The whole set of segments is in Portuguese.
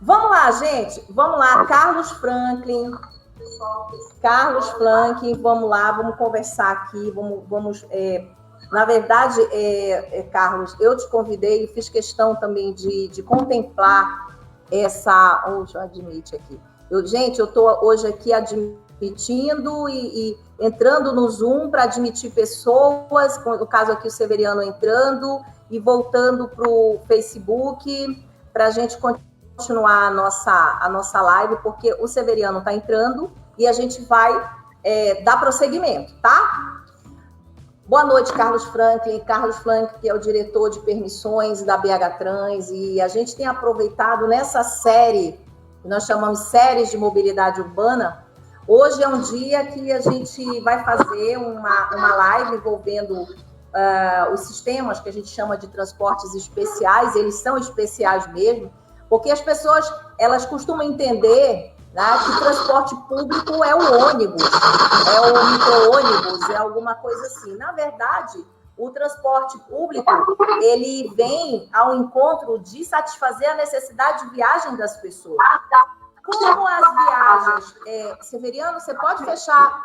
Vamos lá, gente. Vamos lá. Carlos Franklin, vamos lá, vamos conversar aqui. Na verdade, Carlos, eu te convidei e fiz questão também de contemplar essa... Deixa eu admitir aqui. Gente, eu estou hoje aqui admitindo e entrando no Zoom para admitir pessoas, no caso aqui o Severiano entrando e voltando para o Facebook para a gente continuar a nossa live, porque o Severiano está entrando e a gente vai dar prosseguimento, tá? Boa noite, Carlos Franklin. Carlos Franklin, que é o diretor de permissões da BH Trans, e a gente tem aproveitado nessa série, que nós chamamos Séries de Mobilidade Urbana. Hoje é um dia que a gente vai fazer uma live envolvendo os sistemas que a gente chama de transportes especiais. Eles são especiais mesmo, porque as pessoas elas costumam entender, né, que transporte público é o ônibus, é o micro-ônibus, é alguma coisa assim. Na verdade, o transporte público, ele vem ao encontro de satisfazer a necessidade de viagem das pessoas. Como as viagens... Severiano, você pode fechar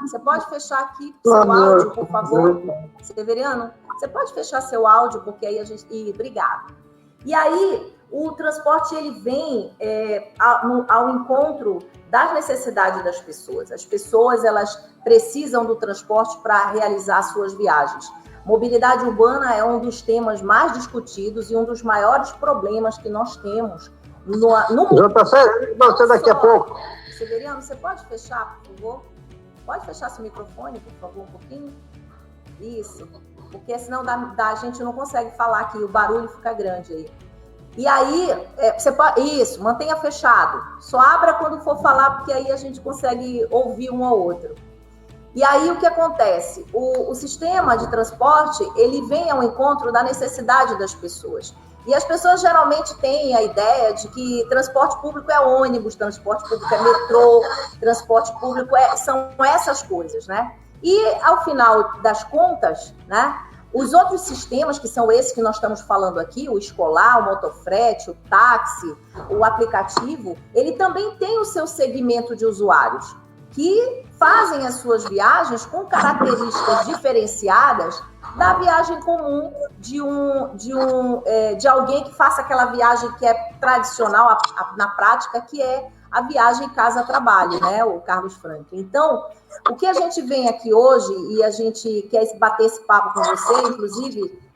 aqui seu áudio, por favor? Severiano, você pode fechar seu áudio, porque aí a gente... Obrigada. E aí, o transporte, ele vem ao encontro das necessidades das pessoas. As pessoas, elas precisam do transporte para realizar suas viagens. Mobilidade urbana é um dos temas mais discutidos e um dos maiores problemas que nós temos no mundo. Já está certo, você daqui a pouco. Severiano, você pode fechar, por favor? Pode fechar seu microfone, por favor, um pouquinho? Isso, porque senão a gente não consegue falar aqui, o barulho fica grande aí. E aí, você pode... Isso, mantenha fechado. Só abra quando for falar, porque aí a gente consegue ouvir um ao outro. E aí, o que acontece? O sistema de transporte, ele vem ao encontro da necessidade das pessoas. E as pessoas geralmente têm a ideia de que transporte público é ônibus, transporte público é metrô, transporte público são essas coisas, né? E, ao final das contas, né, os outros sistemas, que são esses que nós estamos falando aqui, o escolar, o motofrete, o táxi, o aplicativo, ele também tem o seu segmento de usuários, que fazem as suas viagens com características diferenciadas da viagem comum de alguém que faça aquela viagem que é tradicional na prática, que é a viagem casa-trabalho, né, o Carlos Franklin. Então, o que a gente vem aqui hoje, e a gente quer bater esse papo com você, inclusive,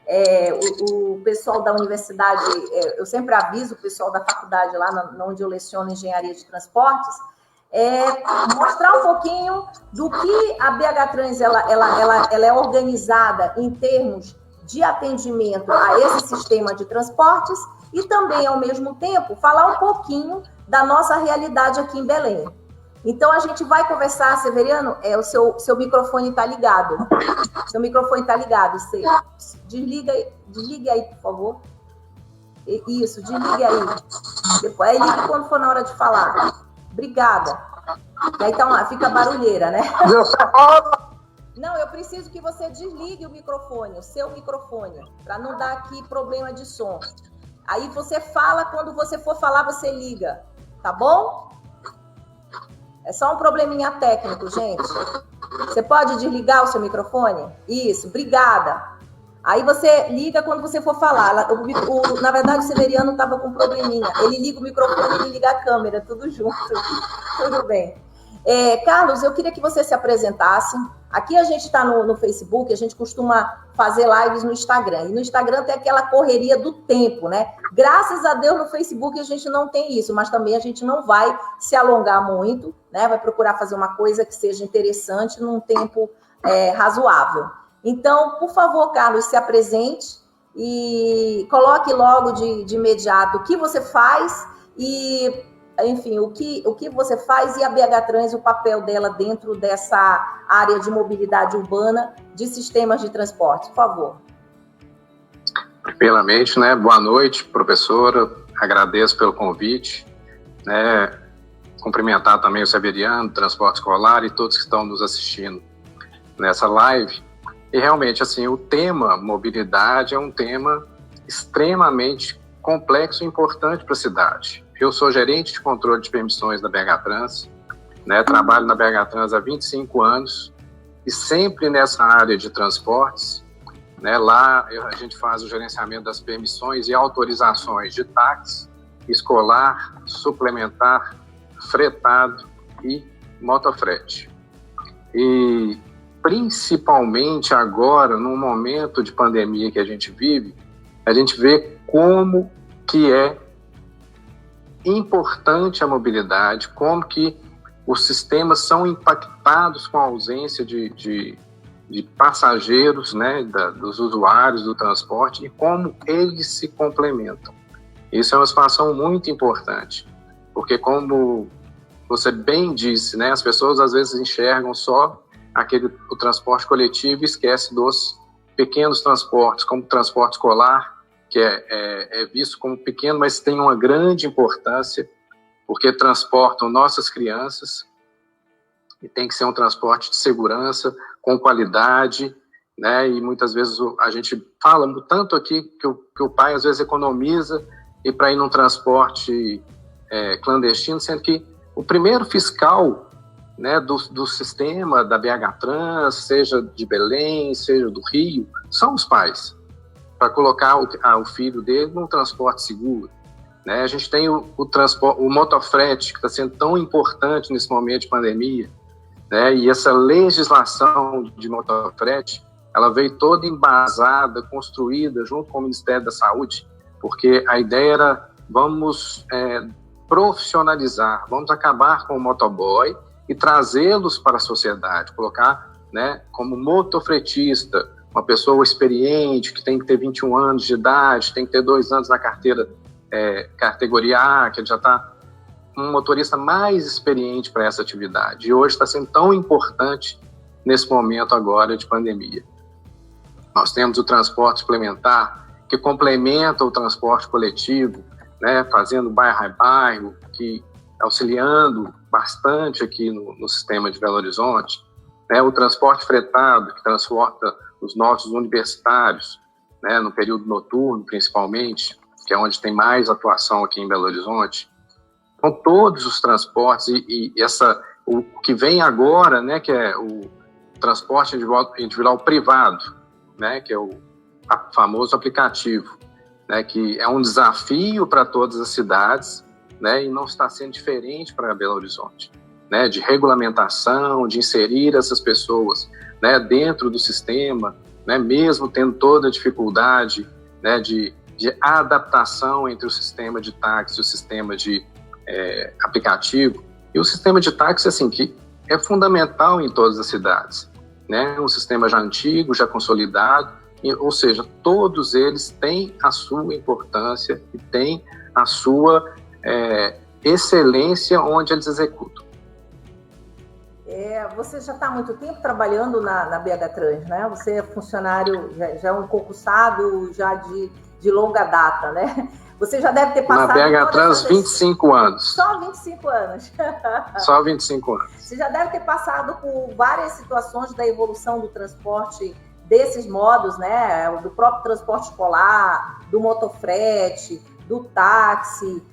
o pessoal da universidade, eu sempre aviso o pessoal da faculdade lá, onde eu leciono engenharia de transportes, mostrar um pouquinho do que a BH Trans ela é organizada em termos de atendimento a esse sistema de transportes e também, ao mesmo tempo, falar um pouquinho da nossa realidade aqui em Belém. Então, a gente vai conversar, Severiano, o seu microfone está ligado. Seu microfone está ligado. Você desliga aí, por favor. Isso, desligue aí. Depois, aí ligue quando for na hora de falar. Obrigada. E aí fica barulheira, né? Não, eu preciso que você desligue o microfone, o seu microfone, para não dar aqui problema de som. Aí você fala, quando você for falar, você liga, tá bom? É só um probleminha técnico, gente. Você pode desligar o seu microfone? Isso, obrigada. Aí você liga quando você for falar. Na verdade, o Severiano estava com um probleminha. Ele liga o microfone e ele liga a câmera, tudo junto. Tudo bem. Carlos, eu queria que você se apresentasse. Aqui a gente está no Facebook, a gente costuma fazer lives no Instagram. E no Instagram tem aquela correria do tempo, né? Graças a Deus, no Facebook a gente não tem isso, mas também a gente não vai se alongar muito, né? Vai procurar fazer uma coisa que seja interessante num tempo razoável. Então, por favor, Carlos, se apresente e coloque logo de imediato o que você faz e, enfim, o que você faz e a BH Trans, o papel dela dentro dessa área de mobilidade urbana de sistemas de transporte. Por favor. Primeiramente, né, boa noite, professora. Agradeço pelo convite. Né, cumprimentar também o Severiano, Transporte Escolar e todos que estão nos assistindo nessa live. E realmente, assim, o tema mobilidade é um tema extremamente complexo e importante para a cidade. eu sou gerente de controle de permissões da BH Trans, né? Trabalho na BH Trans há 25 anos e sempre nessa área de transportes, né? Lá a gente faz o gerenciamento das permissões e autorizações de táxi, escolar, suplementar, fretado e motofrete. E principalmente agora, no momento de pandemia que a gente vive, a gente vê como que é importante a mobilidade, como que os sistemas são impactados com a ausência de passageiros, né, dos usuários do transporte e como eles se complementam. Isso é uma situação muito importante, porque como você bem disse, né, as pessoas às vezes enxergam só o transporte coletivo e esquece dos pequenos transportes, como o transporte escolar, que é visto como pequeno, mas tem uma grande importância, porque transportam nossas crianças, e tem que ser um transporte de segurança, com qualidade, né? E muitas vezes a gente fala tanto aqui que o pai às vezes economiza e para ir num transporte clandestino, sendo que o primeiro fiscal, né, do sistema da BH Trans, seja de Belém, seja do Rio, são os pais, para colocar o filho dele num transporte seguro. Né? A gente tem o motofrete, que está sendo tão importante nesse momento de pandemia, né? E essa legislação de motofrete, ela veio toda embasada, construída junto com o Ministério da Saúde, porque a ideia era, vamos profissionalizar, vamos acabar com o motoboy e trazê-los para a sociedade, colocar, né, como motofretista, uma pessoa experiente, que tem que ter 21 anos de idade, tem que ter 2 anos na carteira, categoria A, que já está um motorista mais experiente para essa atividade. E hoje está sendo tão importante nesse momento agora de pandemia. Nós temos o transporte suplementar, que complementa o transporte coletivo, né, fazendo bairro a bairro, que auxiliando bastante aqui no sistema de Belo Horizonte, né, o transporte fretado, que transporta os nossos universitários, né, no período noturno, principalmente, que é onde tem mais atuação aqui em Belo Horizonte. Então, todos os transportes o que vem agora, né, que é o transporte individual privado, né, que é o famoso aplicativo, né, que é um desafio para todas as cidades, né, e não está sendo diferente para Belo Horizonte, né, de regulamentação, de inserir essas pessoas, né, dentro do sistema, né, mesmo tendo toda a dificuldade, né, de adaptação entre o sistema de táxi e o sistema de aplicativo. E o sistema de táxi, assim, que é fundamental em todas as cidades, né, um sistema já antigo, já consolidado, ou seja, todos eles têm a sua importância e têm a sua excelência onde eles executam. Você já está há muito tempo trabalhando na BH Trans, né? Você é funcionário, já é um concursado já de longa data, né? Você já deve ter passado... Na BH Trans, 25 anos. Só 25 anos. Só 25 anos. Você já deve ter passado por várias situações da evolução do transporte desses modos, né? Do próprio transporte escolar, do motofrete, do táxi.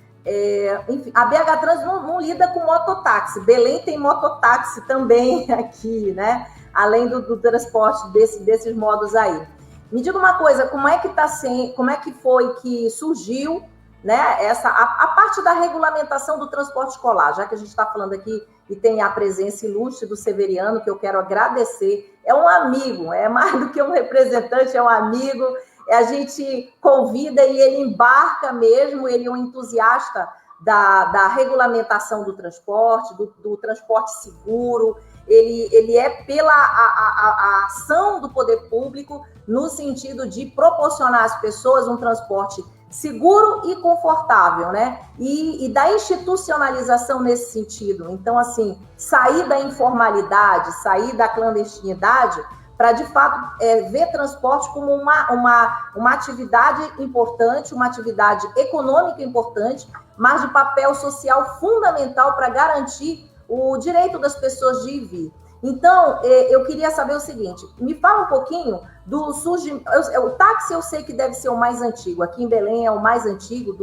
Enfim, a BH Trans não lida com mototáxi. Belém tem mototáxi também aqui, né? Além do transporte desses modos aí. Me diga uma coisa, como é que foi que surgiu, né, a parte da regulamentação do transporte escolar, já que a gente está falando aqui e tem a presença ilustre do Severiano, que eu quero agradecer. É um amigo, é mais do que um representante, é um amigo. A gente convida e ele embarca mesmo, ele é um entusiasta da regulamentação do transporte, do transporte seguro. Ele é pela a ação do poder público no sentido de proporcionar às pessoas um transporte seguro e confortável, né? E da institucionalização nesse sentido. Então, assim, sair da informalidade, sair da clandestinidade, para, de fato, ver transporte como uma atividade importante, uma atividade econômica importante, mas de papel social fundamental para garantir o direito das pessoas de ir e vir. Então, eu queria saber o seguinte, me fala um pouquinho do surgimento. O táxi eu sei que deve ser o mais antigo, aqui em Belém é o mais antigo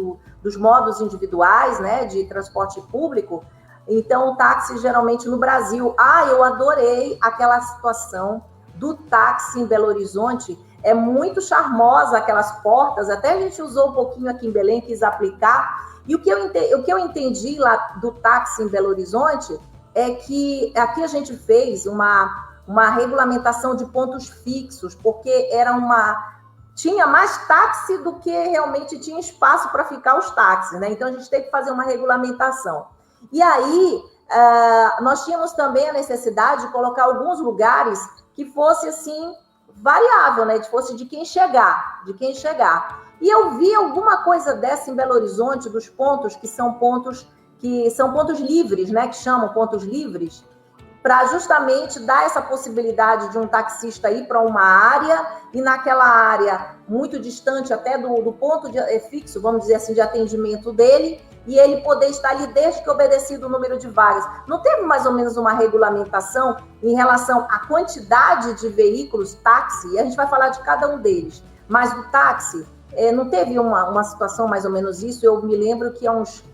dos modos individuais, né, de transporte público. Então, o táxi geralmente no Brasil. Eu adorei aquela situação do táxi em Belo Horizonte, é muito charmosa aquelas portas, até a gente usou um pouquinho aqui em Belém, quis aplicar, e o que eu entendi lá do táxi em Belo Horizonte é que aqui a gente fez uma regulamentação de pontos fixos, porque tinha mais táxi do que realmente tinha espaço para ficar os táxis, né? Então a gente teve que fazer uma regulamentação. E aí, nós tínhamos também a necessidade de colocar alguns lugares que fosse assim, variável, né? Que fosse de quem chegar. E eu vi alguma coisa dessa em Belo Horizonte, dos pontos que são pontos livres, né? Que chamam pontos livres, para justamente dar essa possibilidade de um taxista ir para uma área e naquela área muito distante até do ponto fixo, vamos dizer assim, de atendimento dele, e ele poder estar ali desde que obedecido o número de vagas. Não teve mais ou menos uma regulamentação em relação à quantidade de veículos táxi? E a gente vai falar de cada um deles. Mas do táxi, não teve uma situação mais ou menos isso? Eu me lembro que há uns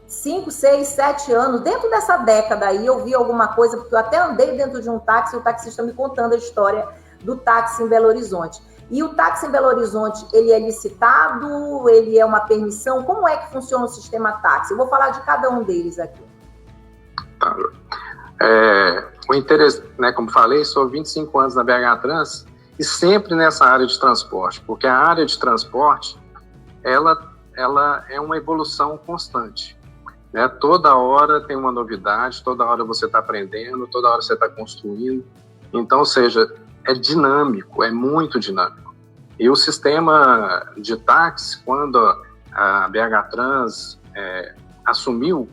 5, 6, 7 anos, dentro dessa década aí, eu vi alguma coisa, porque eu até andei dentro de um táxi, o taxista me contando a história do táxi em Belo Horizonte. E o táxi em Belo Horizonte, ele é licitado, ele é uma permissão? Como é que funciona o sistema táxi? Eu vou falar de cada um deles aqui. Tá. O interesse, né, como falei, sou 25 anos na BH Trans e sempre nessa área de transporte, porque a área de transporte, ela é uma evolução constante. Né? Toda hora tem uma novidade, toda hora você está aprendendo, toda hora você está construindo. Então, ou seja, é dinâmico, é muito dinâmico. E o sistema de táxi, quando a BH Trans assumiu,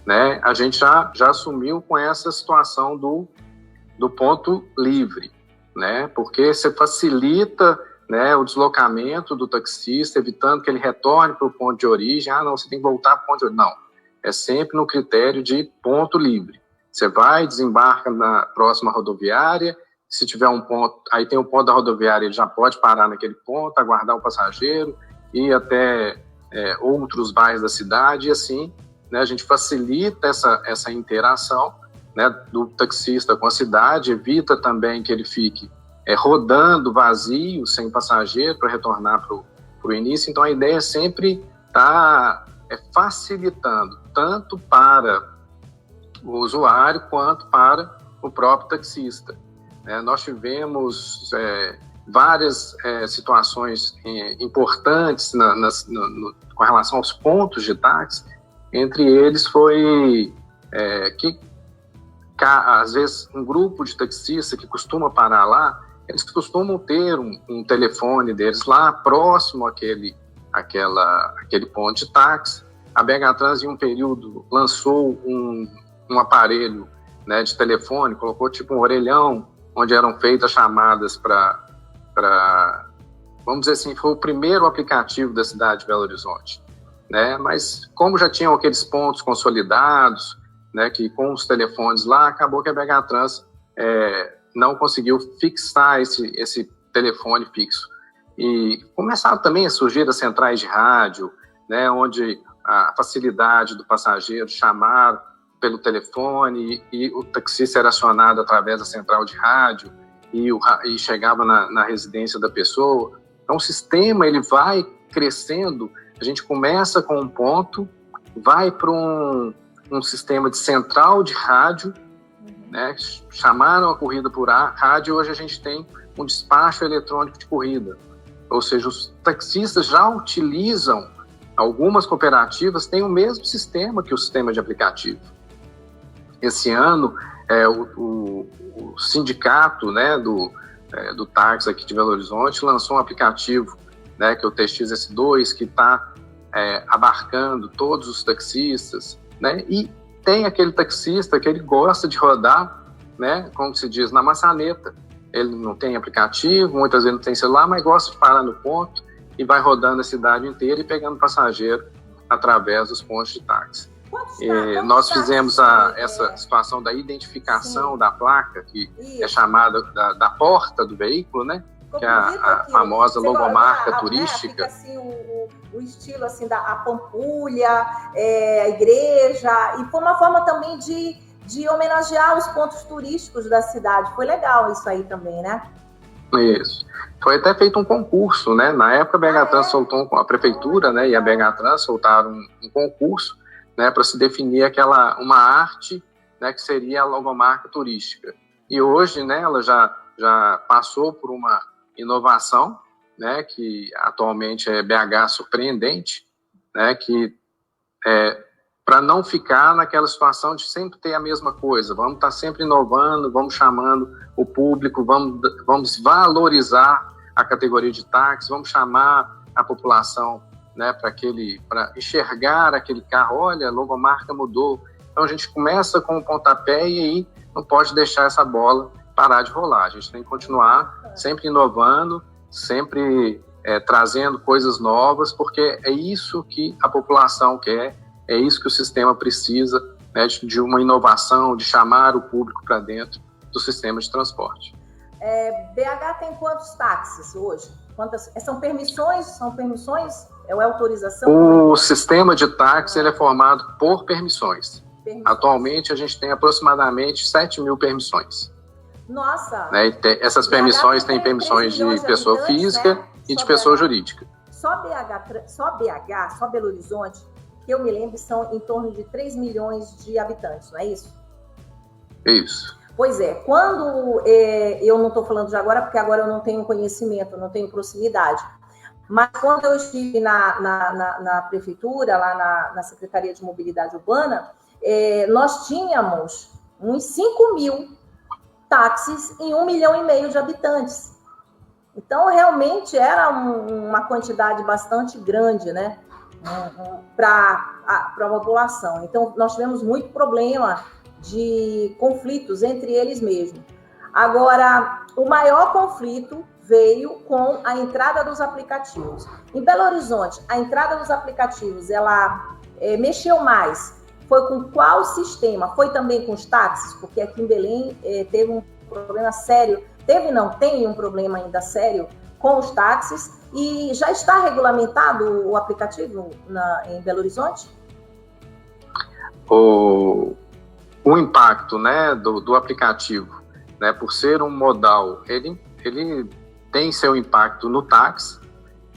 né, a gente já assumiu com essa situação do ponto livre, né, porque você facilita, né, o deslocamento do taxista, evitando que ele retorne para o ponto de origem. Não, você tem que voltar para o ponto de origem. Não, é sempre no critério de ponto livre. Você vai, desembarca na próxima rodoviária, se tiver um ponto, aí tem um ponto da rodoviária, ele já pode parar naquele ponto, aguardar o passageiro, ir até outros bairros da cidade, e assim, né, a gente facilita essa interação, né, do taxista com a cidade, evita também que ele fique rodando vazio, sem passageiro, para retornar para o início. Então, a ideia é sempre estar facilitando, tanto para o usuário, quanto para o próprio taxista. Nós tivemos várias situações importantes com relação aos pontos de táxi. Entre eles foi que, às vezes, um grupo de taxistas que costuma parar lá, eles costumam ter um telefone deles lá, próximo àquele ponto de táxi. A BH Trans, em um período, lançou um aparelho, né, de telefone, colocou tipo um orelhão, onde eram feitas chamadas para, vamos dizer assim, foi o primeiro aplicativo da cidade de Belo Horizonte. Né? Mas como já tinham aqueles pontos consolidados, né, que com os telefones lá, acabou que a BH Trans não conseguiu fixar esse telefone fixo. E começaram também a surgir as centrais de rádio, né, onde a facilidade do passageiro chamar pelo telefone e o taxista era acionado através da central de rádio e chegava na residência da pessoa. Então o sistema ele vai crescendo, a gente começa com um ponto, vai para um sistema de central de rádio, né, chamaram a corrida por rádio, hoje a gente tem um despacho eletrônico de corrida, ou seja, os taxistas já utilizam, algumas cooperativas têm o mesmo sistema que o sistema de aplicativo. Esse ano, o sindicato, né, do táxi aqui de Belo Horizonte lançou um aplicativo, né, que é o TXS2, que está abarcando todos os taxistas, né, e tem aquele taxista que ele gosta de rodar, né, como se diz, na maçaneta. Ele não tem aplicativo, muitas vezes não tem celular, mas gosta de parar no ponto e vai rodando a cidade inteira e pegando passageiro através dos pontos de táxi. Nós fizemos essa situação da identificação da placa, que é chamada da porta do veículo, né? Que é a famosa logomarca turística. Fica assim, o estilo assim, a Pampulha, a igreja, e foi uma forma também de homenagear os pontos turísticos da cidade. Foi legal isso aí também, né? Isso. Foi até feito um concurso, né? Na época a BH Trans soltou, a prefeitura, né, e a BH Trans soltaram um concurso, né, para se definir uma arte, né, que seria a logomarca turística. E hoje, né, ela já passou por uma inovação, né, que atualmente é BH Surpreendente, né, que para não ficar naquela situação de sempre ter a mesma coisa, vamos estar sempre inovando, vamos chamando o público, vamos valorizar a categoria de táxi, vamos chamar a população, né, para enxergar aquele carro, olha, a logomarca mudou. Então a gente começa com o pontapé e aí não pode deixar essa bola parar de rolar. A gente tem que continuar sempre inovando, sempre trazendo coisas novas, porque é isso que a população quer, é isso que o sistema precisa, né, de uma inovação, de chamar o público para dentro do sistema de transporte. BH tem quantos táxis hoje? São permissões? Ou é autorização? O sistema de táxi ele é formado por permissões. Atualmente a gente tem aproximadamente 7.000 permissões. Nossa! Né? Essas permissões têm permissões de pessoa física, né? E de pessoa jurídica. Só Belo Horizonte, que eu me lembro, são em torno de 3 milhões de habitantes, não é isso? Isso. Pois é, quando eu não estou falando de agora, porque agora eu não tenho conhecimento, não tenho proximidade, mas quando eu estive na prefeitura, lá na Secretaria de Mobilidade Urbana, nós tínhamos uns 5.000 táxis em 1,5 milhão de habitantes. Então, realmente, era uma quantidade bastante grande, né, para a população. Então, nós tivemos muito problema de conflitos entre eles mesmos. Agora, o maior conflito veio com a entrada dos aplicativos. Em Belo Horizonte, a entrada dos aplicativos, ela mexeu mais. Foi com qual sistema? Foi também com os táxis? Porque aqui em Belém teve um problema sério. Tem um problema ainda sério com os táxis. E já está regulamentado o aplicativo em Belo Horizonte? O impacto, né, do aplicativo, né, por ser um modal, ele tem seu impacto no táxi,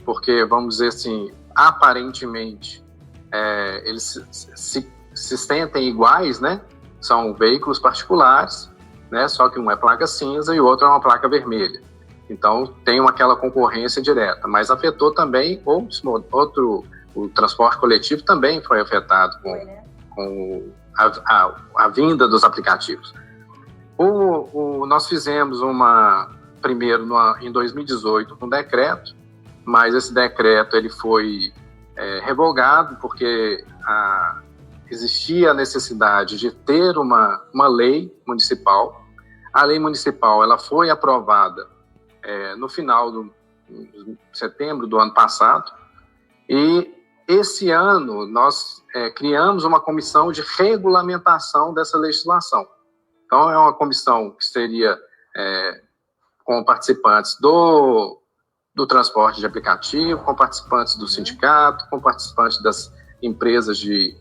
porque, vamos dizer assim, aparentemente, eles se sentem iguais, né? São veículos particulares, né? Só que um é placa cinza e o outro é uma placa vermelha. Então, tem aquela concorrência direta, mas afetou também o transporte coletivo também foi afetado com a vinda dos aplicativos. Nós fizemos primeiro em 2018 um decreto, mas esse decreto ele foi revogado porque existia a necessidade de ter uma lei municipal. A lei municipal ela foi aprovada no final de setembro do ano passado, e esse ano nós criamos uma comissão de regulamentação dessa legislação. Então, é uma comissão que seria com participantes do transporte de aplicativo, com participantes do sindicato, com participantes das empresas de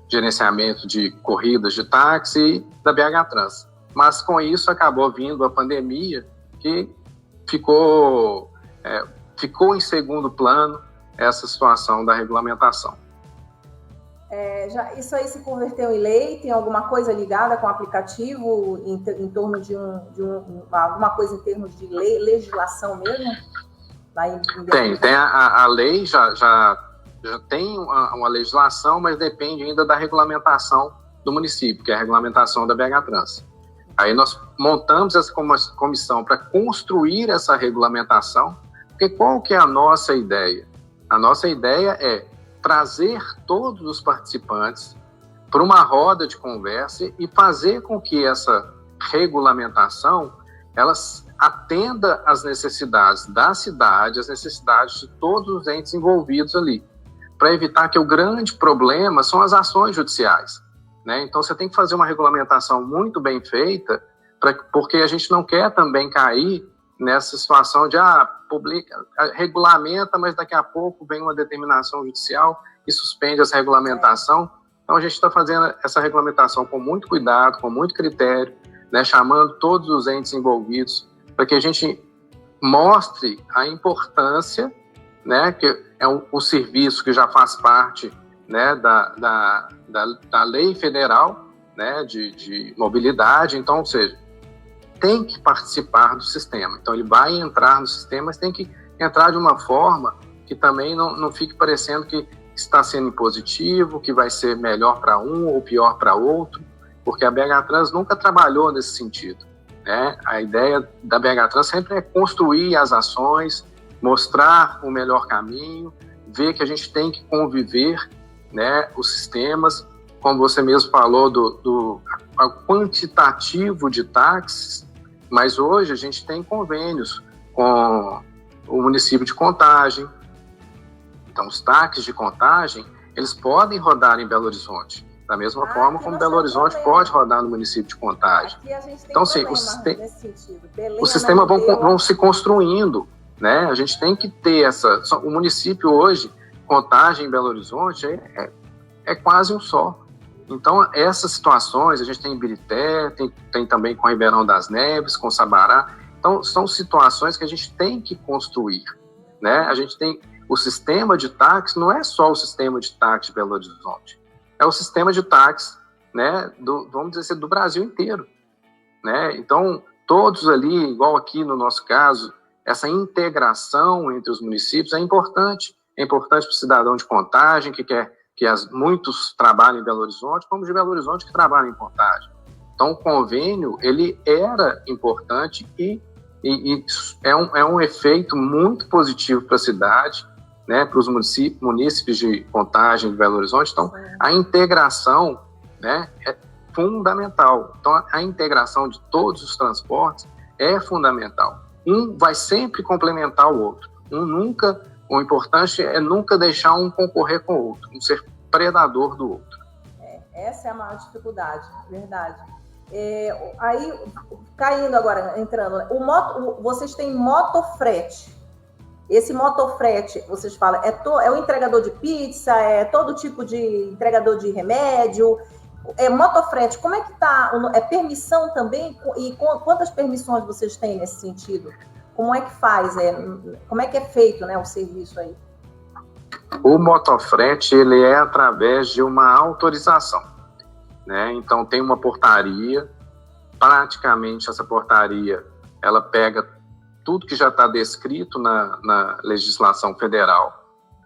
gerenciamento de corridas de táxi e da BH Trans. Mas, com isso, acabou vindo a pandemia, que ficou em segundo plano essa situação da regulamentação. Isso aí se converteu em lei? Tem alguma coisa ligada com o aplicativo em torno de alguma coisa em termos de legislação mesmo? Tem a lei já tem uma legislação, mas depende ainda da regulamentação do município, que é a regulamentação da BH Trans. Aí nós montamos essa comissão para construir essa regulamentação, porque qual que é a nossa ideia? A nossa ideia é trazer todos os participantes para uma roda de conversa e fazer com que essa regulamentação atenda às necessidades da cidade, às necessidades de todos os entes envolvidos ali. para evitar que o grande problema são as ações judiciais, né? Então, você tem que fazer uma regulamentação muito bem feita, porque a gente não quer também cair nessa situação de, regulamenta, mas daqui a pouco vem uma determinação judicial e suspende essa regulamentação. Então, a gente está fazendo essa regulamentação com muito cuidado, com muito critério, né, chamando todos os entes envolvidos, para que a gente mostre a importância, né, que é o serviço que já faz parte, né, da lei federal, né, de mobilidade. Então, ou seja, tem que participar do sistema. Então, ele vai entrar no sistema, mas tem que entrar de uma forma que também não fique parecendo que está sendo impositivo, que vai ser melhor para um ou pior para outro, porque a BH Trans nunca trabalhou nesse sentido, né? A ideia da BH Trans sempre é construir as ações, mostrar o melhor caminho, ver que a gente tem que conviver, né, os sistemas, como você mesmo falou, do quantitativo de táxis, mas hoje a gente tem convênios com o município de Contagem. Então, os táxis de Contagem, eles podem rodar em Belo Horizonte, da mesma forma como Belo Horizonte pode rodar no município de Contagem. Então, sim, os sistemas vão se construindo, né? A gente tem que ter o município hoje, Contagem em Belo Horizonte, é quase um só. Então, essas situações, a gente tem em Ibirité, tem também com Ribeirão das Neves, com Sabará. Então, são situações que a gente tem que construir, né? A gente tem o sistema de táxi, não é só o sistema de táxi de Belo Horizonte, é o sistema de táxi, né, vamos dizer assim, do Brasil inteiro, né? Então, todos ali, igual aqui no nosso caso, essa integração entre os municípios é importante para o cidadão de Contagem, que quer que muitos trabalhem em Belo Horizonte, como de Belo Horizonte que trabalham em Contagem. Então, o convênio, ele era importante e é um efeito muito positivo para a cidade, né, para os munícipes de Contagem, de Belo Horizonte. Então, a integração, né, é fundamental. Então, a integração de todos os transportes é fundamental. Um vai sempre complementar o outro. O importante é nunca deixar um concorrer com o outro, um ser predador do outro. Essa é a maior dificuldade, verdade. Aí, caindo agora, entrando, vocês têm motofrete. Esse motofrete, vocês falam, é o entregador de pizza, é todo tipo de entregador de remédio, motofrete, como é que está? É permissão também? E quantas permissões vocês têm nesse sentido? Como é que faz? Como é que é feito, né, o serviço aí? O motofrete, ele é através de uma autorização, né? Então, tem uma portaria, praticamente essa portaria, ela pega tudo que já está descrito na legislação federal,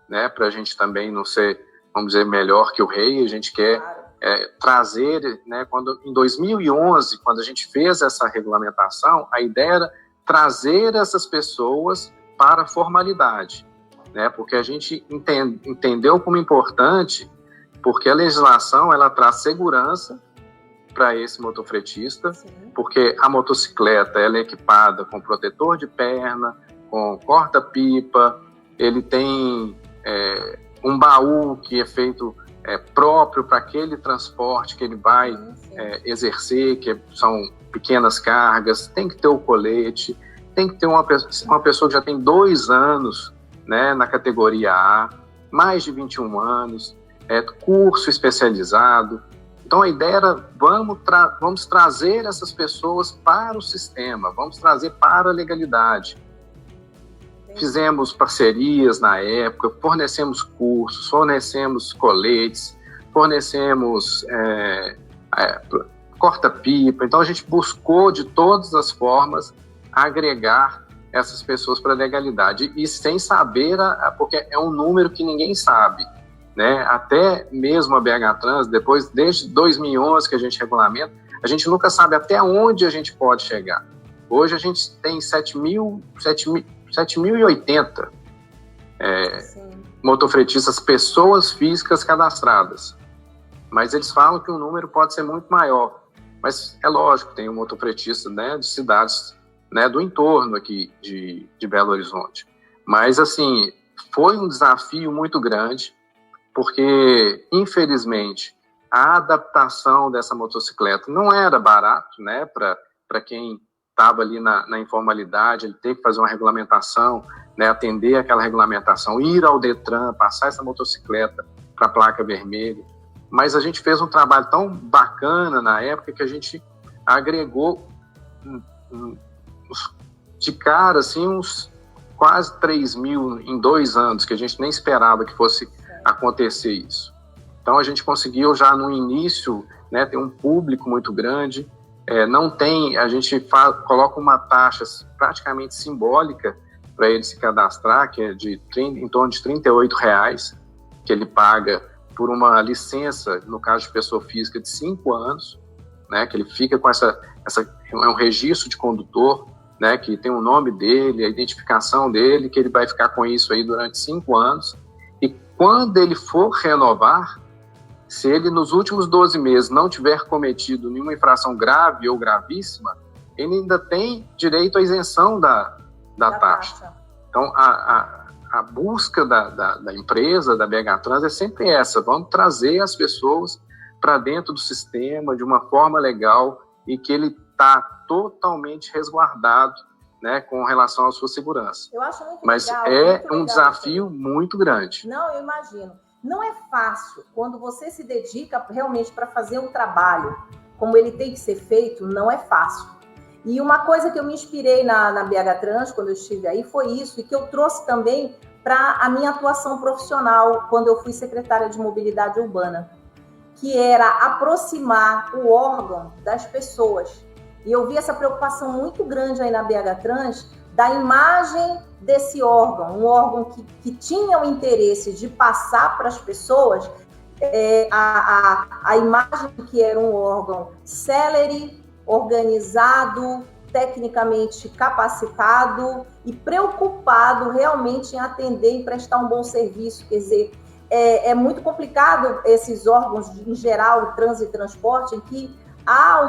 né? Para a gente também não ser, vamos dizer, melhor que o rei, a gente quer trazer, né? Em 2011, quando a gente fez essa regulamentação, a ideia era trazer essas pessoas para a formalidade, né? Porque a gente entendeu como importante, porque a legislação ela traz segurança para esse motofretista, porque a motocicleta ela é equipada com protetor de perna, com corta-pipa, ele tem um baú que é feito próprio para aquele transporte que ele vai exercer, que são pequenas cargas, tem que ter o colete, tem que ter uma pessoa que já tem 2 anos, né, na categoria A, mais de 21 anos, curso especializado. Então, a ideia era, vamos trazer essas pessoas para o sistema, vamos trazer para a legalidade. Fizemos parcerias na época, fornecemos cursos, fornecemos coletes, fornecemos corta-pipa. Então, a gente buscou, de todas as formas, agregar essas pessoas para a legalidade. E sem saber, porque é um número que ninguém sabe, né? Até mesmo a BH Trans, desde 2011 que a gente regulamenta, a gente nunca sabe até onde a gente pode chegar. Hoje a gente tem 7.080 motofretistas, pessoas físicas cadastradas. Mas eles falam que o número pode ser muito maior. Mas é lógico, tem um motofretista, né, de cidades, né, do entorno aqui de Belo Horizonte. Mas, assim, foi um desafio muito grande, porque, infelizmente, a adaptação dessa motocicleta não era barato, né, para quem estava ali na informalidade, ele teve que fazer uma regulamentação, né, atender aquela regulamentação, ir ao Detran, passar essa motocicleta para a placa vermelha. Mas a gente fez um trabalho tão bacana na época que a gente agregou de cara, assim, uns quase 3 mil em 2 anos, que a gente nem esperava que fosse acontecer isso. Então a gente conseguiu já no início, né, ter um público muito grande. Não tem, a gente coloca uma taxa praticamente simbólica para ele se cadastrar, que é em torno de R$38, que ele paga por uma licença, no caso de pessoa física, de 5 anos, né, que ele fica com é um registro de condutor, né, que tem o nome dele, a identificação dele, que ele vai ficar com isso aí durante 5 anos. E quando ele for renovar, se ele nos últimos 12 meses não tiver cometido nenhuma infração grave ou gravíssima, ele ainda tem direito à isenção da taxa. Então, a busca da empresa, da BH Trans, é sempre essa: vamos trazer as pessoas para dentro do sistema de uma forma legal e que ele está totalmente resguardado, né, com relação à sua segurança. Eu acho muito Mas legal, é um desafio muito grande. Não, eu imagino. Não é fácil quando você se dedica realmente para fazer um trabalho como ele tem que ser feito, não é fácil. E uma coisa que eu me inspirei na BH Trans, quando eu estive aí, foi isso, e que eu trouxe também para a minha atuação profissional, quando eu fui secretária de Mobilidade Urbana, que era aproximar o órgão das pessoas. E eu vi essa preocupação muito grande aí na BH Trans, da imagem desse órgão, um órgão que tinha o interesse de passar para as pessoas a imagem que era um órgão célere, organizado, tecnicamente capacitado e preocupado realmente em atender e prestar um bom serviço. Quer dizer, é muito complicado esses órgãos, em geral, trânsito e transporte, em que há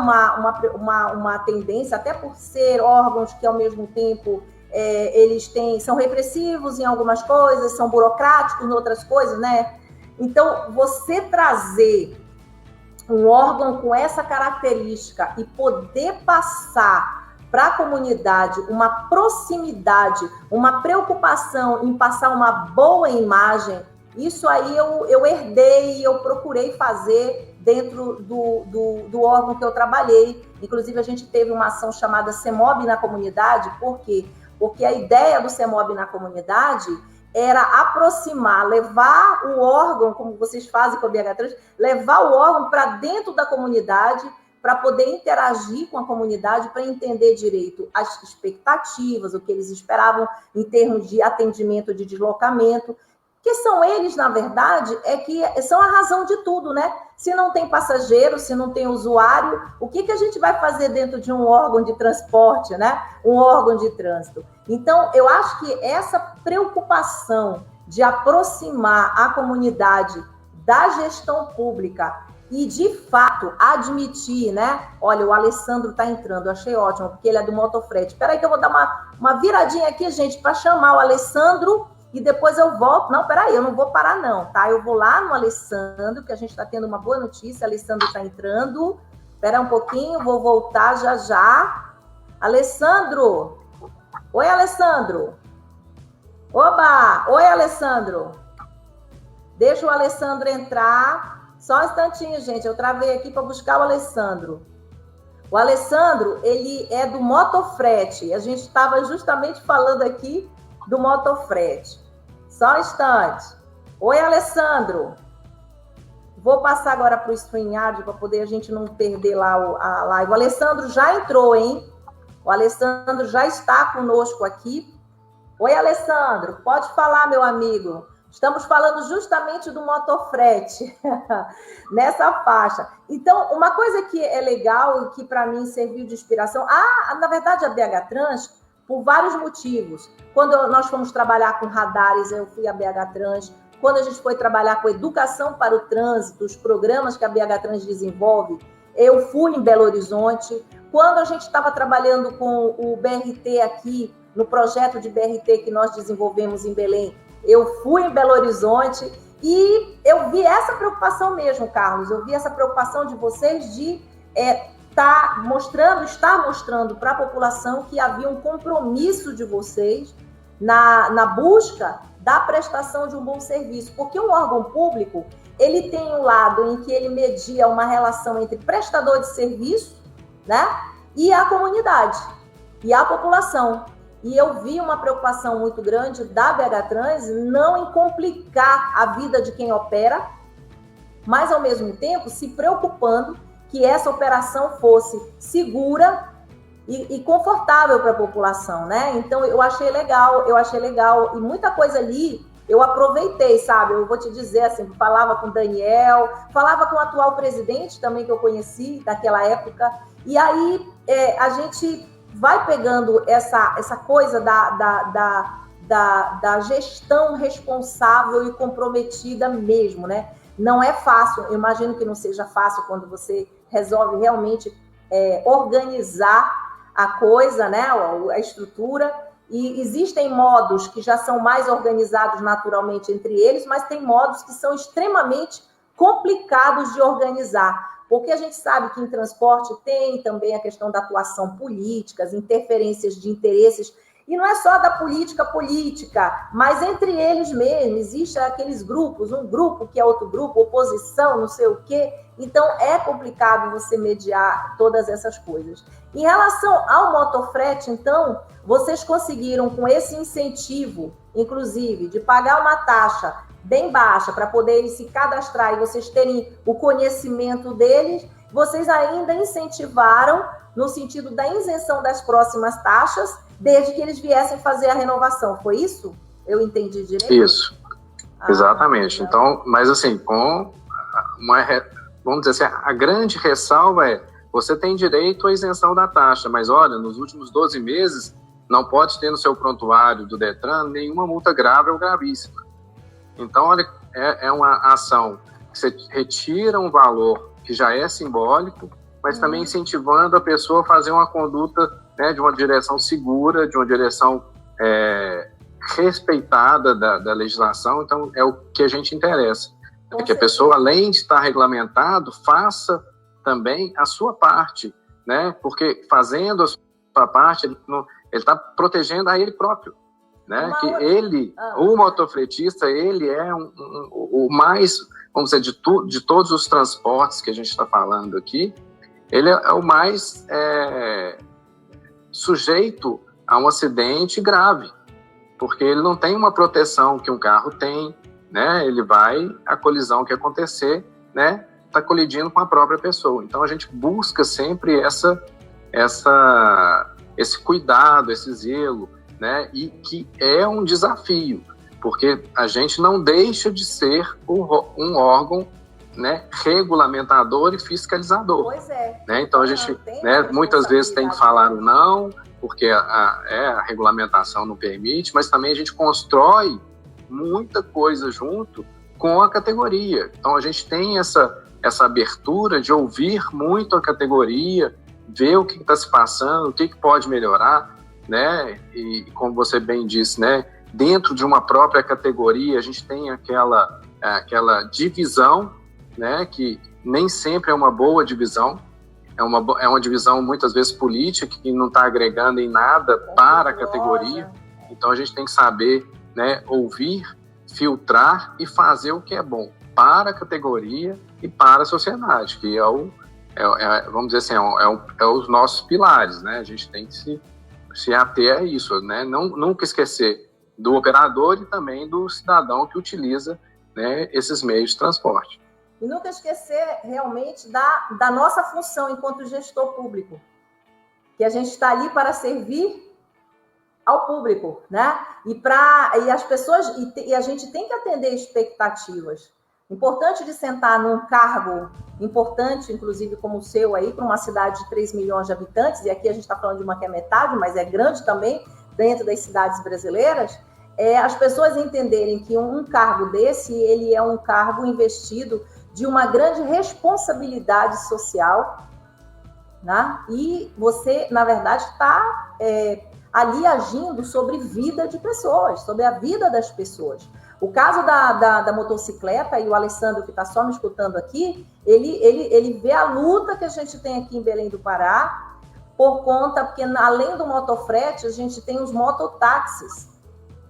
uma tendência, até por ser órgãos que, ao mesmo tempo, eles são repressivos em algumas coisas, são burocráticos em outras coisas, né? Então, você trazer um órgão com essa característica e poder passar para a comunidade uma proximidade, uma preocupação em passar uma boa imagem, isso aí eu herdei, eu procurei fazer dentro do órgão que eu trabalhei. Inclusive, a gente teve uma ação chamada CEMOB na comunidade. Por quê? Porque a ideia do CEMOB na comunidade era aproximar, levar o órgão, como vocês fazem com a BH Trans, levar o órgão para dentro da comunidade, para poder interagir com a comunidade, para entender direito as expectativas, o que eles esperavam em termos de atendimento, de deslocamento, que são eles, na verdade, que são a razão de tudo, né? Se não tem passageiro, se não tem usuário, o que a gente vai fazer dentro de um órgão de transporte, né? Um órgão de trânsito. Então, eu acho que essa preocupação de aproximar a comunidade da gestão pública e, de fato, admitir, né? Olha, o Alessandro está entrando, eu achei ótimo, porque ele é do Motofrete. Espera aí que eu vou dar uma viradinha aqui, gente, para chamar o Alessandro. E depois eu volto. Não, peraí, eu não vou parar não, tá? Eu vou lá no Alessandro, que a gente está tendo uma boa notícia. Alessandro está entrando. Espera um pouquinho, vou voltar já já. Alessandro! Oi, Alessandro! Oba! Oi, Alessandro! Deixa o Alessandro entrar. Só um instantinho, gente. Eu travei aqui para buscar o Alessandro. O Alessandro, ele é do Motofrete. A gente estava justamente falando aqui do Motofrete. Só um instante. Oi, Alessandro. Vou passar agora para o StreamYard para poder a gente não perder lá a live. O Alessandro já entrou, hein? O Alessandro já está conosco aqui. Oi, Alessandro. Pode falar, meu amigo. Estamos falando justamente do Motofrete, nessa faixa. Então, uma coisa que é legal e que para mim serviu de inspiração... na verdade, a BH Trans, por vários motivos. Quando nós fomos trabalhar com radares, eu fui à BH Trans. Quando a gente foi trabalhar com educação para o trânsito, os programas que a BH Trans desenvolve, eu fui em Belo Horizonte. Quando a gente estava trabalhando com o BRT aqui, no projeto de BRT que nós desenvolvemos em Belém, eu fui em Belo Horizonte. E eu vi essa preocupação mesmo, Carlos, eu vi essa preocupação de vocês de estar mostrando para a população que havia um compromisso de vocês na busca da prestação de um bom serviço, porque um órgão público, ele tem um lado em que ele media uma relação entre prestador de serviço, né, e a comunidade, e a população. E eu vi uma preocupação muito grande da BH Trans não em complicar a vida de quem opera, mas, ao mesmo tempo, se preocupando que essa operação fosse segura e confortável para a população, né? Então, eu achei legal, e muita coisa ali eu aproveitei, sabe? Eu vou te dizer, assim, falava com o Daniel, falava com o atual presidente também, que eu conheci daquela época, e aí a gente vai pegando essa coisa da gestão responsável e comprometida mesmo, né? Não é fácil, eu imagino que não seja fácil quando você resolve realmente organizar a coisa, né? A estrutura, e existem modos que já são mais organizados naturalmente entre eles, mas tem modos que são extremamente complicados de organizar. Porque a gente sabe que em transporte tem também a questão da atuação política, as interferências de interesses, e não é só da política, mas entre eles mesmos, existem aqueles grupos, um grupo que é outro grupo, oposição, não sei o quê, então é complicado você mediar todas essas coisas. Em relação ao motofrete, então, vocês conseguiram com esse incentivo, inclusive, de pagar uma taxa bem baixa para poder eles se cadastrar e vocês terem o conhecimento deles, vocês ainda incentivaram no sentido da isenção das próximas taxas, desde que eles viessem fazer a renovação. Foi isso? Eu entendi direito? Isso, exatamente. Então, mas assim, com vamos dizer assim, a grande ressalva você tem direito à isenção da taxa, mas olha, nos últimos 12 meses não pode ter no seu prontuário do Detran nenhuma multa grave ou gravíssima. Então, olha, é uma ação que você retira um valor que já é simbólico, mas também incentivando a pessoa a fazer uma conduta, né, de uma direção segura, de uma direção respeitada da legislação. Então, é o que a gente interessa. É que a pessoa, além de estar regulamentado, faça também a sua parte, né? Porque fazendo a sua parte, ele está protegendo a ele próprio. Né? Que ele, o motofretista, ele é o mais, vamos dizer, de todos os transportes que a gente está falando aqui, ele é o mais sujeito a um acidente grave, porque ele não tem uma proteção que um carro tem, né? Ele a colisão que acontecer, né? Está colidindo com a própria pessoa. Então a gente busca sempre esse cuidado, esse zelo, né? E que é um desafio, porque a gente não deixa de ser um órgão, né, regulamentador e fiscalizador. Pois é. Né? Então a gente, né, muitas vezes tem que falar o não, porque a regulamentação não permite, mas também a gente constrói muita coisa junto com a categoria. Então a gente tem essa abertura de ouvir muito a categoria, ver o que está se passando, o que pode melhorar, né? E como você bem disse, né, dentro de uma própria categoria a gente tem aquela divisão, né, que nem sempre é uma boa divisão, é uma divisão muitas vezes política que não está agregando em nada para a categoria. Então a gente tem que saber, né, ouvir, filtrar e fazer o que é bom para a categoria e para a sociedade, que vamos dizer assim, é os nossos pilares, né? A gente tem que se ater a isso, né? Nunca esquecer do operador e também do cidadão que utiliza, né, esses meios de transporte. E nunca esquecer realmente da nossa função enquanto gestor público, que a gente está ali para servir ao público, né? E as pessoas, e a gente tem que atender expectativas. Importante de sentar num cargo importante, inclusive como o seu aí, para uma cidade de 3 milhões de habitantes, e aqui a gente está falando de uma que é metade, mas é grande também, dentro das cidades brasileiras, as pessoas entenderem que um cargo desse, ele é um cargo investido de uma grande responsabilidade social, né? E você, na verdade, está ali agindo sobre vida de pessoas, sobre a vida das pessoas. O caso da motocicleta, e o Alessandro, que está só me escutando aqui, ele vê a luta que a gente tem aqui em Belém do Pará, por conta, porque além do motofrete, a gente tem os mototáxis,